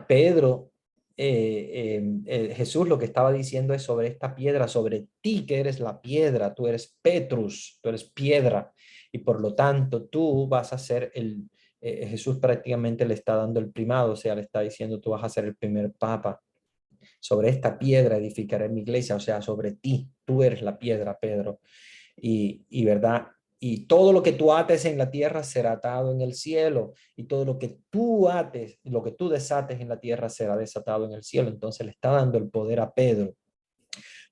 Pedro, Jesús lo que estaba diciendo es sobre esta piedra, sobre ti que eres la piedra, tú eres Petrus, tú eres piedra, y por lo tanto tú vas a ser Jesús prácticamente le está dando el primado, o sea, le está diciendo tú vas a ser el primer papa. Sobre esta piedra edificaré mi iglesia, o sea, sobre ti, tú eres la piedra, Pedro. ¿Verdad? Y todo lo que tú ates en la tierra será atado en el cielo, y todo lo que tú ates, lo que tú desates en la tierra será desatado en el cielo. Entonces le está dando el poder a Pedro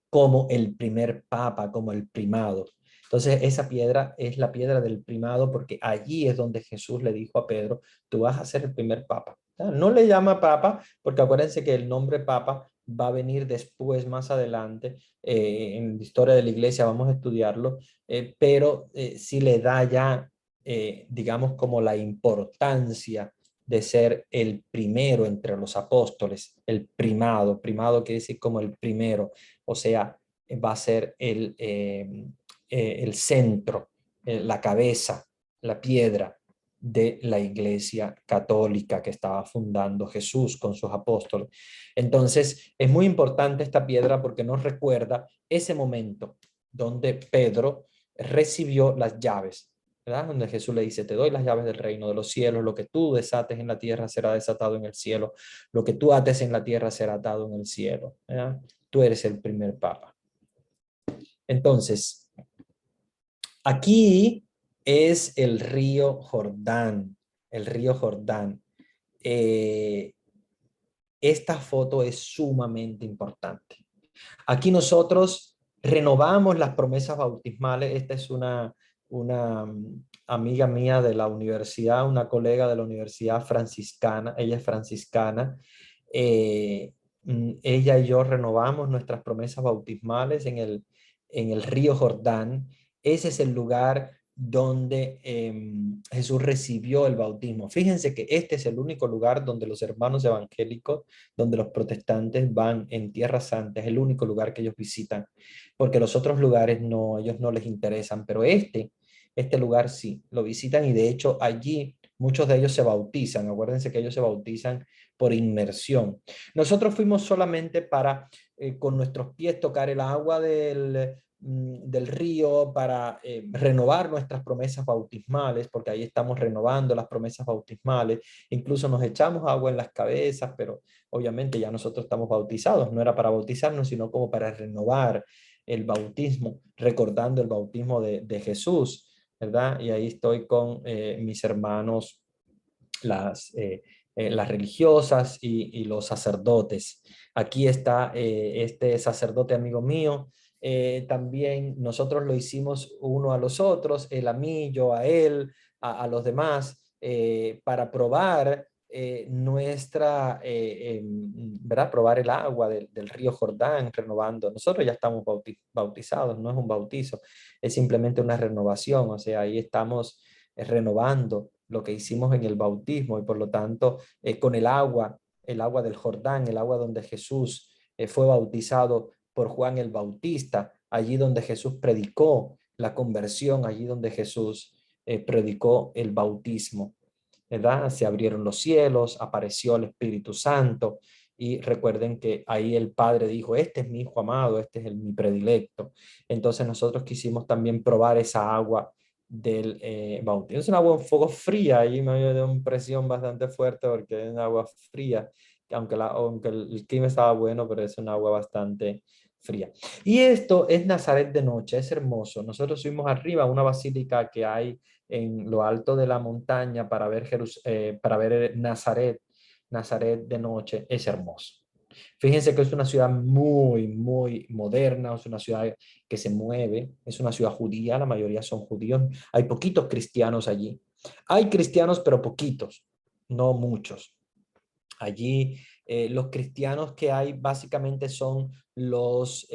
como el primer papa, como el primado. Entonces esa piedra es la piedra del primado porque allí es donde Jesús le dijo a Pedro, tú vas a ser el primer papa. No le llama papa porque acuérdense que el nombre papa va a venir después, más adelante, en la historia de la iglesia, vamos a estudiarlo, pero sí le da ya, digamos, como la importancia de ser el primero entre los apóstoles, el primado, primado quiere decir como el primero, o sea, va a ser el centro, la cabeza, la piedra de la iglesia católica que estaba fundando Jesús con sus apóstoles. Entonces, es muy importante esta piedra porque nos recuerda ese momento donde Pedro recibió las llaves, ¿verdad? Donde Jesús le dice, te doy las llaves del reino de los cielos, lo que tú desates en la tierra será desatado en el cielo, lo que tú ates en la tierra será atado en el cielo, ¿verdad? Tú eres el primer papa. Entonces, aquí es el río Jordán, el río Jordán. Eh, esta foto es sumamente importante. Aquí nosotros renovamos las promesas bautismales. Esta es una amiga mía de la universidad, una colega de la universidad franciscana. Ella es franciscana. Ella y yo renovamos nuestras promesas bautismales en el río Jordán. Ese es el lugar donde Jesús recibió el bautismo. Fíjense que este es el único lugar donde los hermanos evangélicos, donde los protestantes van en Tierra Santa, es el único lugar que ellos visitan, porque los otros lugares no, ellos no les interesan, pero este lugar sí, lo visitan y de hecho allí muchos de ellos se bautizan. Acuérdense que ellos se bautizan por inmersión. Nosotros fuimos solamente para con nuestros pies tocar el agua del río para renovar nuestras promesas bautismales, porque ahí estamos renovando las promesas bautismales, incluso nos echamos agua en las cabezas, pero obviamente ya nosotros estamos bautizados, no era para bautizarnos, sino como para renovar el bautismo, recordando el bautismo de Jesús, ¿verdad? Y ahí estoy con mis hermanos, las religiosas y los sacerdotes. Aquí está este sacerdote amigo mío. También nosotros lo hicimos uno a los otros, él a mí, yo a él, a los demás, para probar ¿verdad? Probar el agua del río Jordán, renovando. Nosotros ya estamos bautizados, no es un bautizo, es simplemente una renovación, o sea, ahí estamos renovando lo que hicimos en el bautismo y por lo tanto con el agua del Jordán, el agua donde Jesús fue bautizado por Juan el Bautista, allí donde Jesús predicó la conversión, allí donde Jesús predicó el bautismo, ¿verdad? Se abrieron los cielos, apareció el Espíritu Santo y recuerden que ahí el Padre dijo, este es mi Hijo amado, este es mi predilecto. Entonces nosotros quisimos también probar esa agua del bautismo. Es un agua un poco fría, ahí me dio una impresión bastante fuerte porque es un agua fría, aunque el clima estaba bueno, pero es un agua bastante fría. Y esto es Nazaret de noche, es hermoso. Nosotros subimos arriba a una basílica que hay en lo alto de la montaña para ver Nazaret, Nazaret de noche, es hermoso. Fíjense que es una ciudad muy, muy moderna, es una ciudad que se mueve, es una ciudad judía, la mayoría son judíos, hay poquitos cristianos allí. Hay cristianos, pero poquitos, no muchos. Allí los cristianos que hay básicamente son los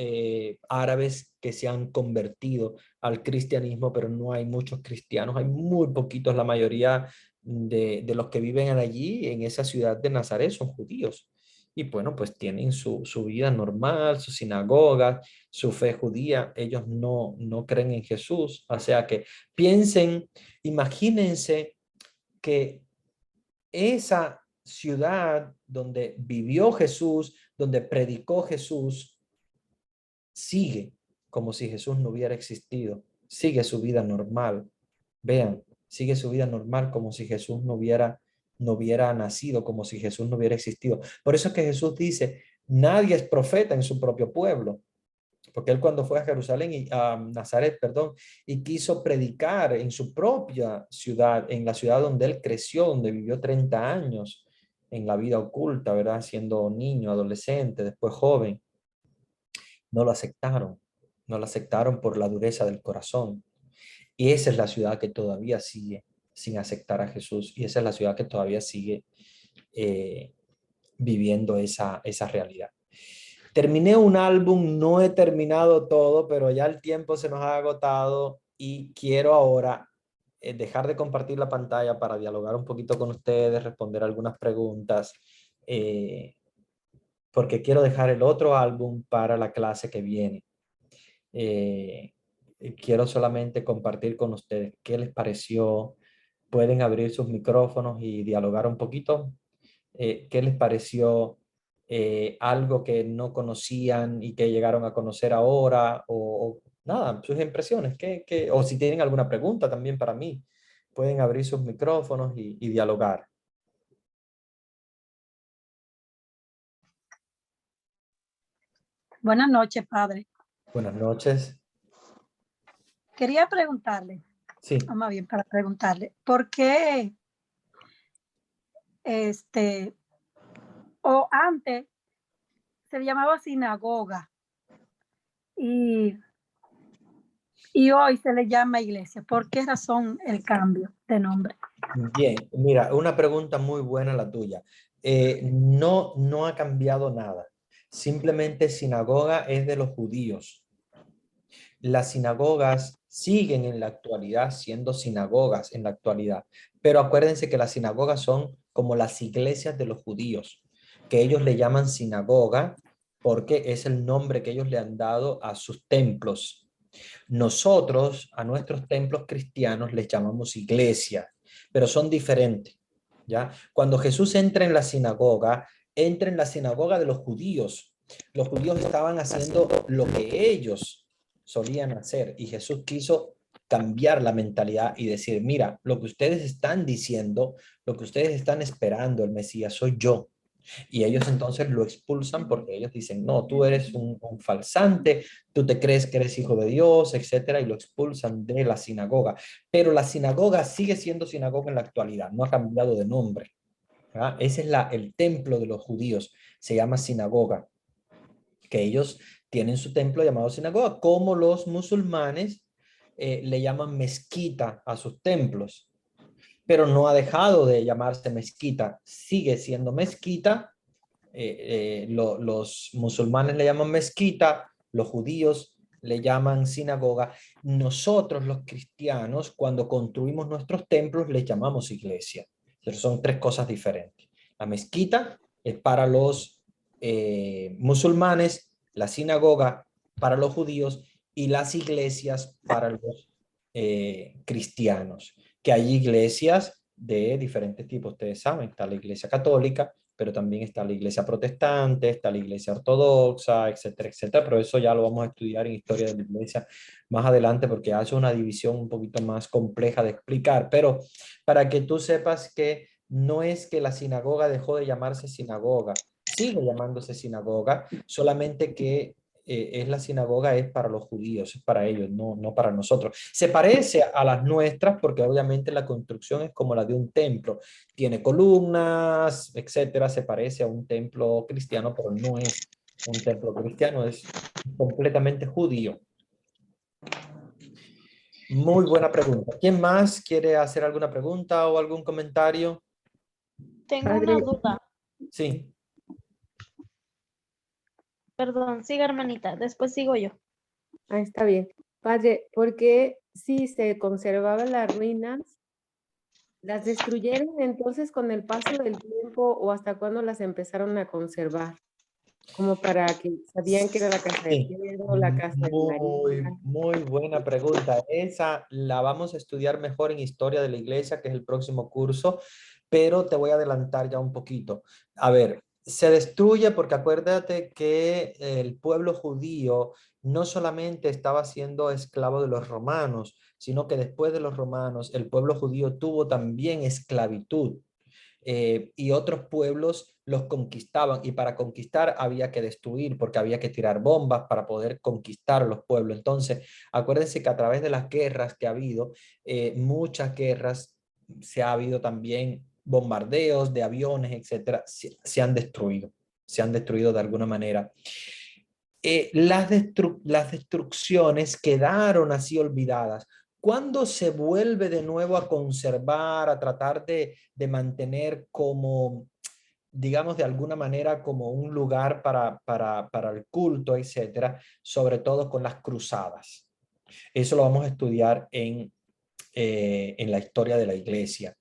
árabes que se han convertido al cristianismo, pero no hay muchos cristianos, hay muy poquitos. La mayoría de los que viven allí, en esa ciudad de Nazaret, son judíos. y bueno, pues tienen su vida normal, su sinagoga, su fe judía. Ellos no creen en Jesús. O sea que piensen, imagínense que esa ciudad donde vivió Jesús, donde predicó Jesús, sigue como si Jesús no hubiera existido, sigue su vida normal. Vean, sigue su vida normal como si Jesús no hubiera nacido, como si Jesús no hubiera existido. Por eso es que Jesús dice, nadie es profeta en su propio pueblo, porque él cuando fue a Jerusalén y a Nazaret, perdón, y quiso predicar en su propia ciudad, en la ciudad donde él creció, donde vivió 30 años en la vida oculta, ¿verdad? Siendo niño, adolescente, después joven, no lo aceptaron, no lo aceptaron por la dureza del corazón. Y esa es la ciudad que todavía sigue sin aceptar a Jesús, y esa es la ciudad que todavía sigue eh, viviendo esa realidad. Terminé un álbum, no he terminado todo, pero ya el tiempo se nos ha agotado y quiero ahora dejar de compartir la pantalla para dialogar un poquito con ustedes, responder algunas preguntas, eh, porque quiero dejar el otro álbum para la clase que viene. Eh, Quiero solamente compartir con ustedes qué les pareció. Pueden abrir sus micrófonos y dialogar un poquito. ¿Qué les pareció algo que no conocían y que llegaron a conocer ahora? O nada, sus impresiones. O si tienen alguna pregunta también para mí, pueden abrir sus micrófonos y dialogar. Buenas noches, padre. Buenas noches. Quería preguntarle, Sí. o más bien para preguntarle, ¿por qué o antes se llamaba sinagoga y, y hoy se le llama iglesia? ¿Por qué razón el cambio de nombre? Bien, mira, una pregunta muy buena la tuya. No ha cambiado nada. Simplemente sinagoga es de los judíos. Las sinagogas siguen en la actualidad siendo sinagogas en la actualidad, pero acuérdense que las sinagogas son como las iglesias de los judíos, que ellos le llaman sinagoga porque es el nombre que ellos le han dado a sus templos. Nosotros a nuestros templos cristianos les llamamos iglesia, pero son diferentes, ¿ya? Cuando Jesús entra en la sinagoga de los judíos. Los judíos estaban haciendo lo que ellos solían hacer y Jesús quiso cambiar la mentalidad y decir, mira, lo que ustedes están diciendo, lo que ustedes están esperando, el Mesías, soy yo. Y ellos entonces lo expulsan porque ellos dicen, no, tú eres un falsante, tú te crees que eres hijo de Dios, etcétera, y lo expulsan de la sinagoga. Pero la sinagoga sigue siendo sinagoga en la actualidad, no ha cambiado de nombre. ¿Verdad? Ese es el templo de los judíos, se llama sinagoga, que ellos tienen su templo llamado sinagoga, como los musulmanes le llaman mezquita a sus templos, pero no ha dejado de llamarse mezquita, sigue siendo mezquita. Los musulmanes le llaman mezquita, los judíos le llaman sinagoga. Nosotros los cristianos, cuando construimos nuestros templos, les llamamos iglesia. Pero son tres cosas diferentes. La mezquita es para los musulmanes, la sinagoga para los judíos y las iglesias para los cristianos. Que hay iglesias de diferentes tipos, ustedes saben, está la iglesia católica, pero también está la iglesia protestante, está la iglesia ortodoxa, etcétera, etcétera, pero eso ya lo vamos a estudiar en historia de la iglesia más adelante porque hace una división un poquito más compleja de explicar, pero para que tú sepas que no es que la sinagoga dejó de llamarse sinagoga, sigue llamándose sinagoga, solamente que es la sinagoga es para los judíos, es para ellos, no para nosotros. Se parece a las nuestras porque obviamente la construcción es como la de un templo, tiene columnas, etcétera, se parece a un templo cristiano, pero no es un templo cristiano, es completamente judío. Muy buena pregunta. ¿Quién más quiere hacer alguna pregunta o algún comentario? Tengo Padre, una duda. Sí. Perdón, siga hermanita, después sigo yo. está bien. Padre, ¿por qué si se conservaban las ruinas, ¿Las destruyeron entonces con el paso del tiempo o hasta cuándo las empezaron a conservar? Como para que sabían que era la casa de Sí, Pedro, la casa de María. muy buena pregunta. Esa la vamos a estudiar mejor en Historia de la Iglesia, que es el próximo curso, pero te voy a adelantar ya un poquito. A ver, se destruye porque acuérdate que el pueblo judío no solamente estaba siendo esclavo de los romanos, sino que después de los romanos el pueblo judío tuvo también esclavitud. Y otros pueblos los conquistaban y para conquistar había que destruir porque había que tirar bombas para poder conquistar los pueblos. Entonces, acuérdense que a través de las guerras que ha habido, muchas guerras, se ha habido también bombardeos de aviones, etcétera, se han destruido de alguna manera. Las destrucciones quedaron así olvidadas. ¿Cuándo se vuelve de nuevo a conservar, a tratar de mantener como, digamos, de alguna manera como un lugar para el culto, etcétera? Sobre todo con las cruzadas. Eso lo vamos a estudiar en la historia de la iglesia.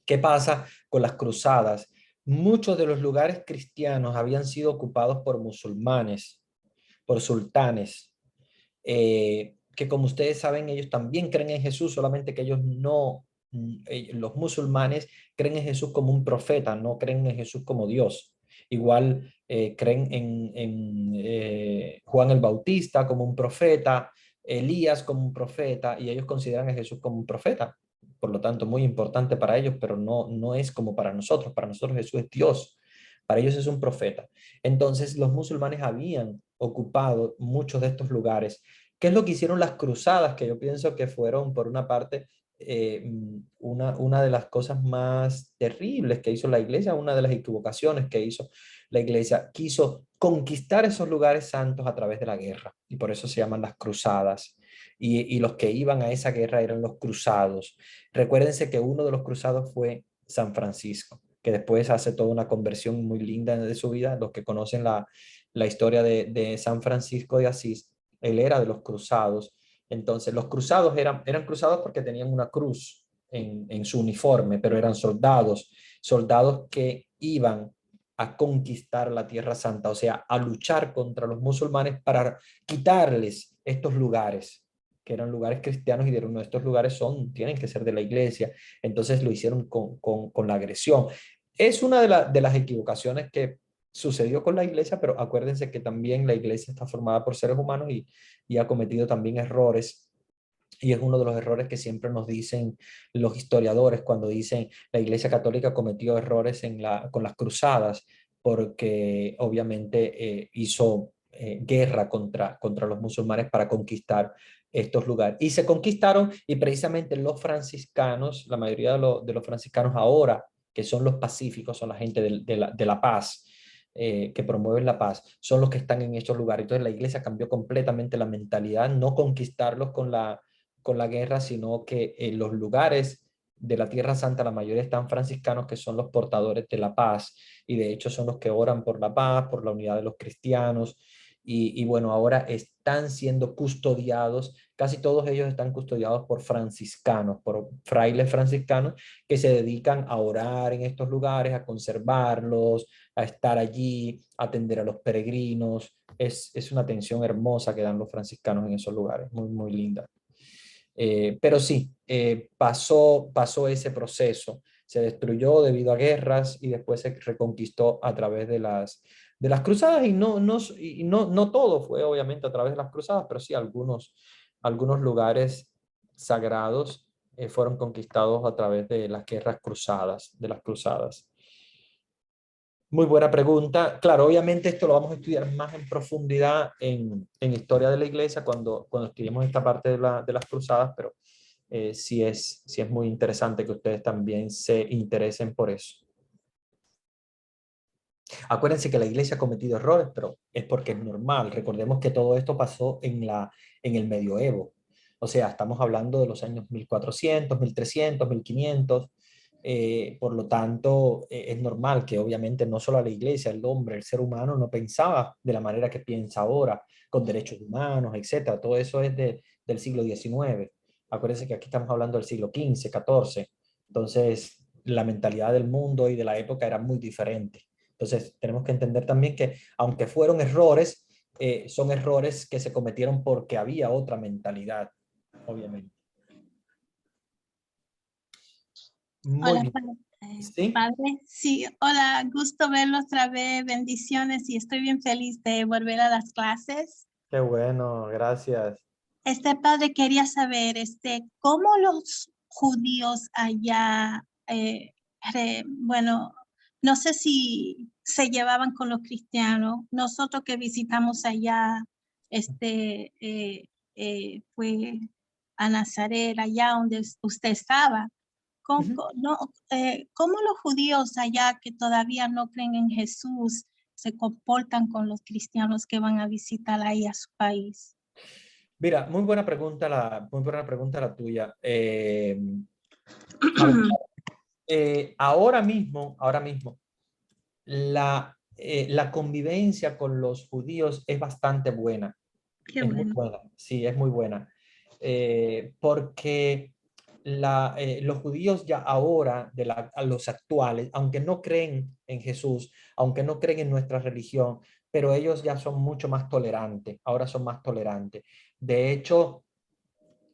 ¿Qué pasa con las cruzadas? Muchos de los lugares cristianos habían sido ocupados por musulmanes, por sultanes, que como ustedes saben, ellos también creen en Jesús, solamente que ellos no, los musulmanes creen en Jesús como un profeta, no creen en Jesús como Dios. Igual creen en Juan el Bautista como un profeta, Elías como un profeta, y ellos consideran a Jesús como un profeta. Por lo tanto, muy importante para ellos, pero no es como para nosotros. Para nosotros Jesús es Dios. Para ellos es un profeta. Entonces, los musulmanes habían ocupado muchos de estos lugares. ¿Qué es lo que hicieron las cruzadas? Que yo pienso que fueron, por una parte, una de las cosas más terribles que hizo la iglesia, una de las equivocaciones que hizo la iglesia, quiso conquistar esos lugares santos a través de la guerra, y por eso se llaman las cruzadas. Y los que iban a esa guerra eran los cruzados. Recuérdense que uno de los cruzados fue San Francisco, que después hace toda una conversión muy linda de su vida. Los que conocen la historia de San Francisco de Asís, él era de los cruzados. Entonces, los cruzados eran cruzados porque tenían una cruz en su uniforme, pero eran soldados que iban a conquistar la Tierra Santa, o sea, a luchar contra los musulmanes para quitarles estos lugares, que eran lugares cristianos, y de uno de estos lugares tienen que ser de la iglesia. Entonces lo hicieron con la agresión. Es una de las equivocaciones que sucedió con la iglesia, pero acuérdense que también la iglesia está formada por seres humanos y ha cometido también errores. Y es uno de los errores que siempre nos dicen los historiadores cuando dicen la Iglesia Católica cometió errores con las cruzadas, porque obviamente hizo guerra contra los musulmanes para conquistar estos lugares. Y se conquistaron, y precisamente los franciscanos, la mayoría de los franciscanos ahora, que son los pacíficos, son la gente de la paz, que promueven la paz, son los que están en estos lugares. Entonces la iglesia cambió completamente la mentalidad, no conquistarlos con la guerra, sino que en los lugares de la Tierra Santa la mayoría están franciscanos, que son los portadores de la paz, y de hecho son los que oran por la paz, por la unidad de los cristianos. Y bueno, ahora están siendo custodiados, casi todos ellos están custodiados por franciscanos, por frailes franciscanos, que se dedican a orar en estos lugares, a conservarlos, a estar allí, a atender a los peregrinos. Es una atención hermosa que dan los franciscanos en esos lugares, muy, muy linda. Pero sí, pasó ese proceso, se destruyó debido a guerras y después se reconquistó a través de las cruzadas, y no todo fue obviamente a través de las cruzadas, pero sí algunos lugares sagrados fueron conquistados a través de las guerras cruzadas, de las cruzadas. Muy buena pregunta. Claro, obviamente esto lo vamos a estudiar más en profundidad en historia de la iglesia cuando estudiemos esta parte de las cruzadas, pero sí es muy interesante que ustedes también se interesen por eso. Acuérdense que la iglesia ha cometido errores, pero es porque es normal. Recordemos que todo esto pasó en el medioevo. O sea, estamos hablando de los años 1400, 1300, 1500. Por lo tanto, es normal que obviamente no solo la iglesia, el hombre, el ser humano no pensaba de la manera que piensa ahora, con derechos humanos, etcétera. Todo eso es del siglo XIX. Acuérdense que aquí estamos hablando del siglo XV, XIV. Entonces, la mentalidad del mundo y de la época era muy diferente. Entonces, tenemos que entender también que, aunque fueron errores, son errores que se cometieron porque había otra mentalidad, obviamente. Muy Hola, bien. ¿Sí? padre. Sí, hola, gusto verlo otra vez, bendiciones y estoy bien feliz de volver a las clases. Qué bueno, gracias. Padre, quería saber, ¿cómo los judíos allá, bueno, no sé si se llevaban con los cristianos? Nosotros que visitamos allá, fue a Nazaret, allá donde usted estaba. ¿Cómo los judíos allá que todavía no creen en Jesús se comportan con los cristianos que van a visitar ahí a su país? Mira, muy buena pregunta la tuya. A ver, ahora mismo, la convivencia con los judíos es bastante buena. Qué Es muy bueno. buena, sí, es muy buena. Porque los judíos ya ahora, a los actuales, aunque no creen en Jesús, aunque no creen en nuestra religión, pero ellos ya son mucho más tolerantes, ahora son más tolerantes. De hecho,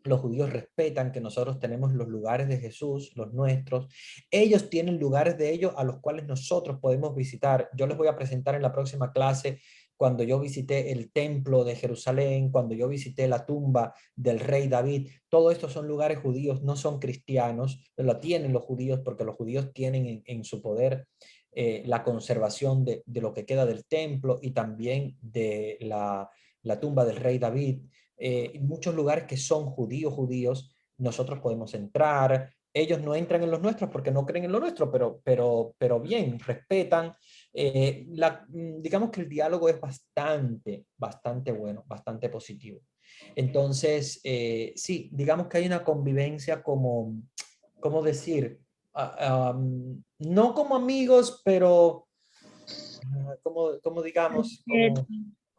los judíos respetan que nosotros tenemos los lugares de Jesús, los nuestros. Ellos tienen lugares de ellos a los cuales nosotros podemos visitar. Yo les voy a presentar en la próxima clase cuando yo visité el templo de Jerusalén, cuando yo visité la tumba del rey David. Todo esto son lugares judíos, no son cristianos. Lo tienen los judíos porque los judíos tienen en su poder la conservación de lo que queda del templo y también de la tumba del rey David. Muchos lugares que son judíos, nosotros podemos entrar. Ellos no entran en los nuestros porque no creen en lo nuestro, pero bien, respetan. Digamos que el diálogo es bastante bueno, bastante positivo. Entonces, sí, digamos que hay una convivencia como, ¿cómo decir? No como amigos, pero como digamos,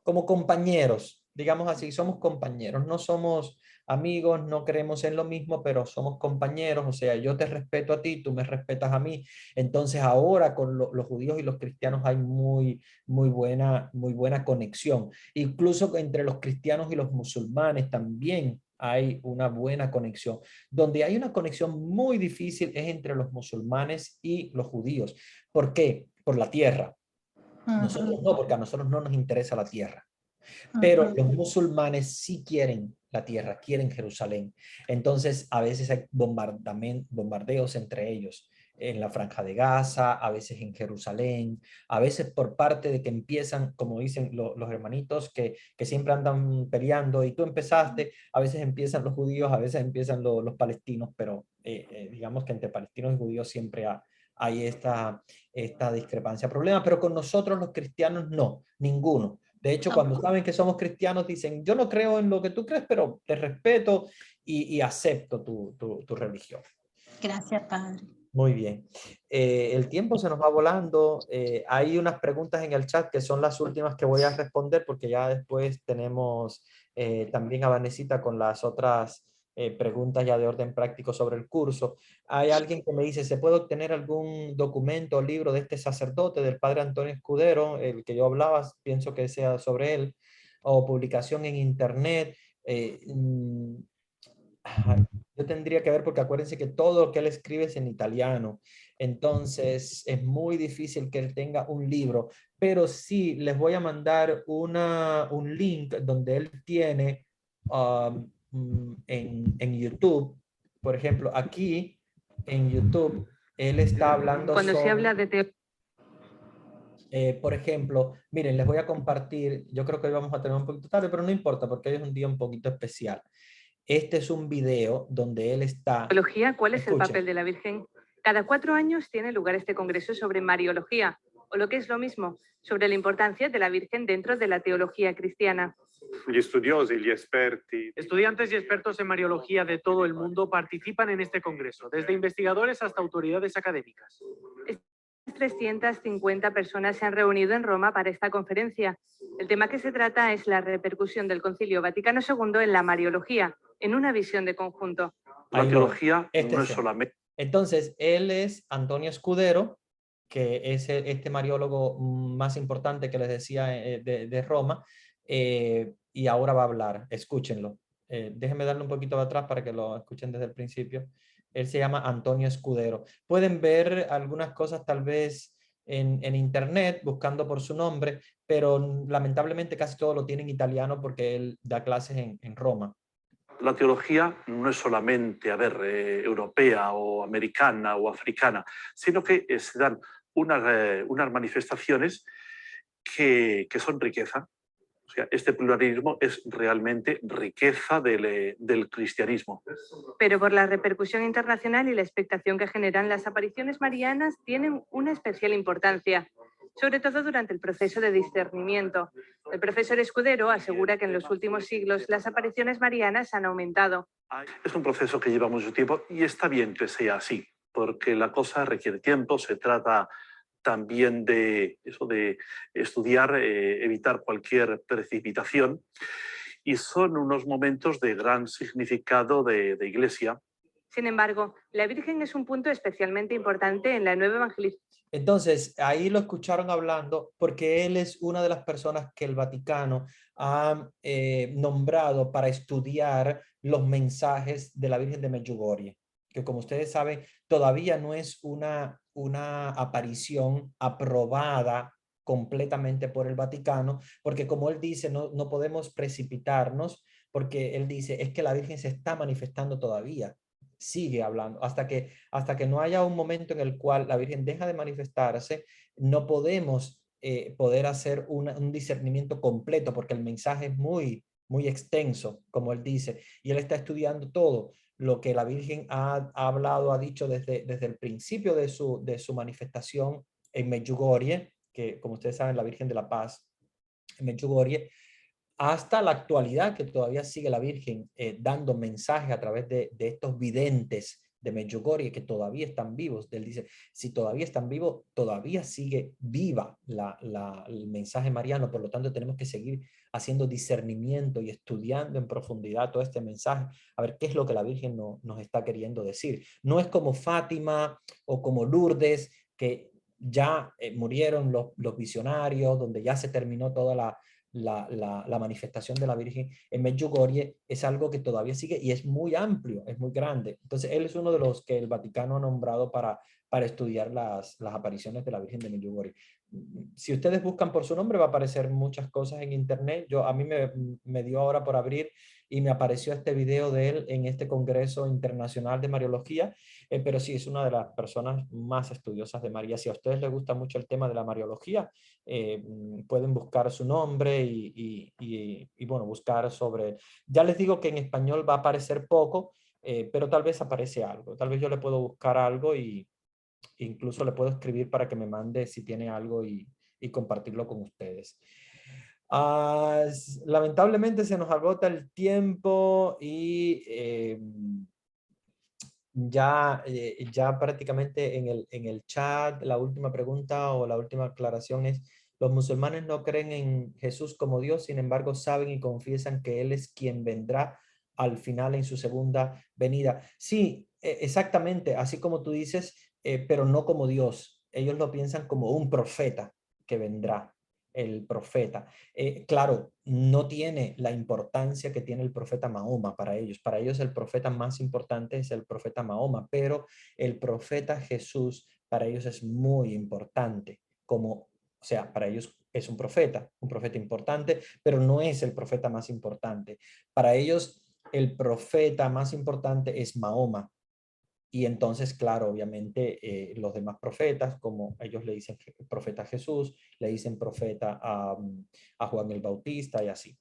como compañeros, digamos así, somos compañeros, no somos amigos, no creemos en lo mismo, pero somos compañeros, o sea, yo te respeto a ti, tú me respetas a mí. Entonces ahora con los judíos y los cristianos hay muy buena conexión. Incluso entre los cristianos y los musulmanes también hay una buena conexión. Donde hay una conexión muy difícil es entre los musulmanes y los judíos. ¿Por qué? Por la tierra. Nosotros no, porque a nosotros no nos interesa la tierra. Pero los musulmanes sí quieren la tierra, quieren Jerusalén. Entonces, a veces hay bombardeos entre ellos, en la Franja de Gaza, a veces en Jerusalén, a veces por parte de que empiezan, como dicen los hermanitos, que siempre andan peleando, y tú empezaste, a veces empiezan los judíos, a veces empiezan los palestinos, pero digamos que entre palestinos y judíos siempre hay esta discrepancia, problema, pero con nosotros los cristianos no, ninguno. De hecho, cuando saben que somos cristianos, dicen, yo no creo en lo que tú crees, pero te respeto y acepto tu religión. Gracias, padre. Muy bien. El tiempo se nos va volando. Hay unas preguntas en el chat que son las últimas que voy a responder porque ya después tenemos también a Vanesita con las otras preguntas ya de orden práctico sobre el curso. Hay alguien que me dice, ¿se puede obtener algún documento o libro de este sacerdote, del padre Antonio Escudero, el que yo hablaba? Pienso que sea sobre él, o publicación en internet. Yo tendría que ver, porque acuérdense que todo lo que él escribe es en italiano, entonces es muy difícil que él tenga un libro, pero sí les voy a mandar un link donde él tiene en YouTube, por ejemplo, aquí en YouTube, él está hablando Cuando se habla de por ejemplo, miren, les voy a compartir, yo creo que hoy vamos a tener un poquito tarde, pero no importa porque hoy es un día un poquito especial. Este es un video donde él está... teología, ¿cuál es el Escuchen. papel de la Virgen? Cada 4 años tiene lugar este congreso sobre Mariología, o lo que es lo mismo, sobre la importancia de la Virgen dentro de la teología cristiana. Gli studiosi, gli esperti. Estudiantes y expertos en Mariología de todo el mundo participan en este congreso, desde investigadores hasta autoridades académicas. 350 personas se han reunido en Roma para esta conferencia. El tema que se trata es la repercusión del Concilio Vaticano II en la Mariología, en una visión de conjunto. La teología Este no es sí. solamente Entonces, él es Antonio Escudero, que es este mariólogo más importante que les decía de Roma, y ahora va a hablar, escúchenlo. Déjenme darle un poquito de atrás para que lo escuchen desde el principio. Él se llama Antonio Escudero. Pueden ver algunas cosas tal vez en internet buscando por su nombre, pero lamentablemente casi todo lo tiene en italiano porque él da clases en Roma. La teología no es solamente, europea o americana o africana, sino que se dan unas manifestaciones que son riqueza. O sea, este pluralismo es realmente riqueza del cristianismo. Pero por la repercusión internacional y la expectación que generan, las apariciones marianas tienen una especial importancia, sobre todo durante el proceso de discernimiento. El profesor Escudero asegura que en los últimos siglos las apariciones marianas han aumentado. Es un proceso que lleva mucho tiempo y está bien que sea así, porque la cosa requiere tiempo, se trata también de eso de estudiar, evitar cualquier precipitación, y son unos momentos de gran significado de Iglesia. Sin embargo, la Virgen es un punto especialmente importante en la nueva evangelización. Entonces, ahí lo escucharon hablando porque él es una de las personas que el Vaticano ha nombrado para estudiar los mensajes de la Virgen de Medjugorje, que como ustedes saben, todavía no es una aparición aprobada completamente por el Vaticano, porque como él dice, no podemos precipitarnos, porque él dice, es que la Virgen se está manifestando todavía. Sigue hablando, hasta que no haya un momento en el cual la Virgen deja de manifestarse, no podemos poder hacer un discernimiento completo, porque el mensaje es muy extenso, como él dice, y él está estudiando todo lo que la Virgen ha hablado, ha dicho desde el principio de su manifestación en Medjugorje, que como ustedes saben, la Virgen de la Paz en Medjugorje, hasta la actualidad, que todavía sigue la Virgen dando mensajes a través de estos videntes de Medjugorje que todavía están vivos. Él dice, si todavía están vivos, todavía sigue viva el mensaje mariano, por lo tanto tenemos que seguir haciendo discernimiento y estudiando en profundidad todo este mensaje, a ver qué es lo que la Virgen nos está queriendo decir. No es como Fátima o como Lourdes, que ya murieron los visionarios, donde ya se terminó toda la manifestación de la Virgen. En Medjugorje es algo que todavía sigue y es muy amplio, es muy grande. Entonces él es uno de los que el Vaticano ha nombrado para estudiar las apariciones de la Virgen de Medjugorje. Si ustedes buscan por su nombre va a aparecer muchas cosas en internet. A mí me dio ahora por abrir y me apareció este video de él en este Congreso Internacional de Mariología, pero sí, es una de las personas más estudiosas de María. Si a ustedes les gusta mucho el tema de la Mariología, pueden buscar su nombre y bueno, buscar sobre... Ya les digo que en español va a aparecer poco, pero tal vez aparece algo. Tal vez yo le puedo buscar algo y incluso le puedo escribir para que me mande si tiene algo y compartirlo con ustedes. Lamentablemente se nos agota el tiempo y ya prácticamente en el chat la última pregunta o la última aclaración es: los musulmanes no creen en Jesús como Dios, sin embargo saben y confiesan que Él es quien vendrá al final en su segunda venida. Sí, exactamente, así como tú dices, pero no como Dios. Ellos lo piensan como un profeta que vendrá. El profeta. Claro, no tiene la importancia que tiene el profeta Mahoma para ellos. Para ellos el profeta más importante es el profeta Mahoma, pero el profeta Jesús para ellos es muy importante. O sea, para ellos es un profeta importante, pero no es el profeta más importante. Para ellos el profeta más importante es Mahoma. Y entonces, claro, obviamente los demás profetas, como ellos le dicen profeta Jesús, le dicen profeta a Juan el Bautista y así.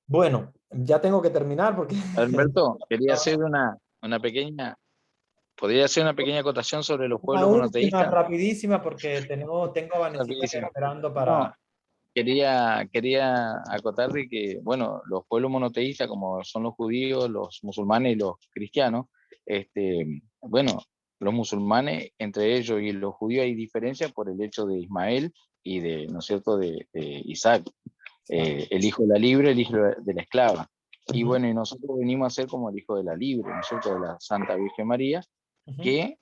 Bueno, ya tengo que terminar porque... Alberto, quería hacer una pequeña... ¿Podría hacer una pequeña acotación sobre los pueblos monoteístas? Rapidísima, porque tengo a Vanesita esperando para... No, quería acotar de que, bueno, los pueblos monoteístas, como son los judíos, los musulmanes y los cristianos, bueno, los musulmanes, entre ellos y los judíos hay diferencias por el hecho de Ismael y de, ¿no es cierto?, de Isaac, el hijo de la libre, el hijo de la esclava. Y bueno, y nosotros venimos a ser como el hijo de la libre, ¿no es cierto?, de la Santa Virgen María. que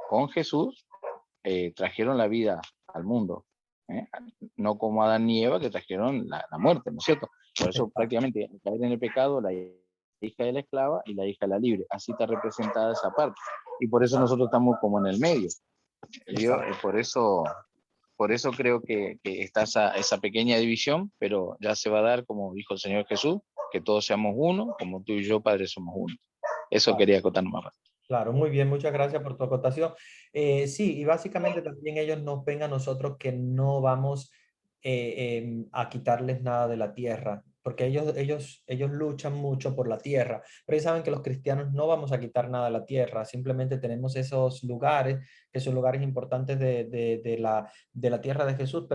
con Jesús trajeron la vida al mundo, no como Adán y Eva que trajeron la muerte, ¿no es cierto? Por eso prácticamente al caer en el pecado, la hija de la esclava y la hija de la libre, así está representada esa parte, y por eso nosotros estamos como en el medio. Yo, por eso creo que está esa pequeña división, pero ya se va a dar, como dijo el Señor Jesús, que todos seamos uno, como tú y yo, Padre, somos uno. Eso quería acotar más. Claro, muy bien, muchas gracias por tu acotación. Sí, y básicamente también ellos nos ven a nosotros que no vamos a quitarles nada de la tierra, porque ellos luchan mucho por la tierra, pero ellos saben que los cristianos no vamos a quitar nada de la tierra, simplemente tenemos esos lugares, que son lugares importantes de la tierra de Jesús,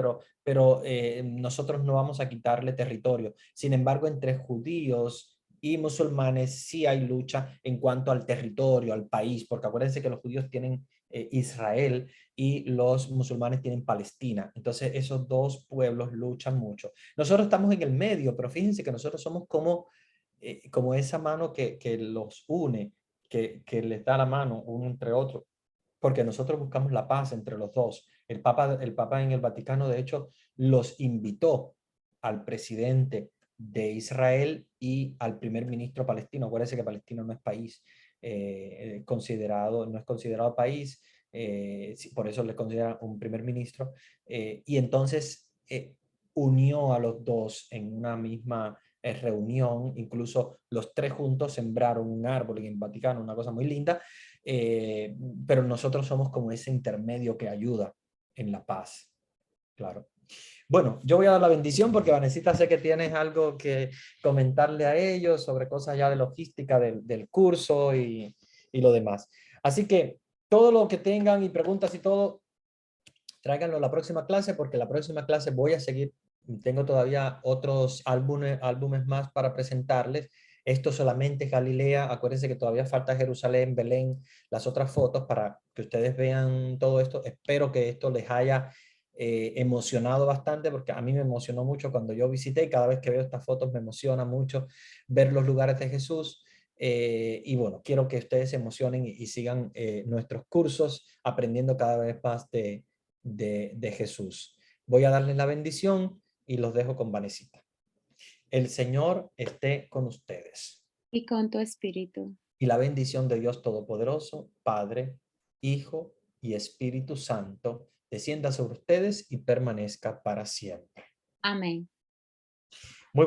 pero nosotros no vamos a quitarle territorio. Sin embargo, entre judíos y musulmanes sí hay lucha en cuanto al territorio, al país, porque acuérdense que los judíos tienen Israel y los musulmanes tienen Palestina. Entonces esos dos pueblos luchan mucho. Nosotros estamos en el medio, pero fíjense que nosotros somos como esa mano que los une, que les da la mano uno entre otro, porque nosotros buscamos la paz entre los dos. El Papa en el Vaticano, de hecho, los invitó al presidente de Israel y al primer ministro palestino. Acuérdense que Palestina no es país no es considerado país, por eso le considera un primer ministro, y entonces unió a los dos en una misma reunión, incluso los tres juntos sembraron un árbol en el Vaticano, una cosa muy linda, pero nosotros somos como ese intermedio que ayuda en la paz, claro. Bueno, yo voy a dar la bendición porque Vanesita sé que tienes algo que comentarle a ellos sobre cosas ya de logística del curso y lo demás. Así que todo lo que tengan y preguntas y todo, tráiganlo a la próxima clase porque la próxima clase voy a seguir. Tengo todavía otros álbumes más para presentarles. Esto solamente es Galilea. Acuérdense que todavía falta Jerusalén, Belén, las otras fotos para que ustedes vean todo esto. Espero que esto les haya emocionado bastante porque a mí me emocionó mucho cuando yo visité y cada vez que veo estas fotos me emociona mucho ver los lugares de Jesús. Y bueno, quiero que ustedes se emocionen y sigan nuestros cursos aprendiendo cada vez más de Jesús. Voy a darles la bendición y los dejo con Vanesita. El Señor esté con ustedes. Y con tu espíritu. Y la bendición de Dios Todopoderoso, Padre, Hijo y Espíritu Santo, descienda sobre ustedes y permanezca para siempre. Amén.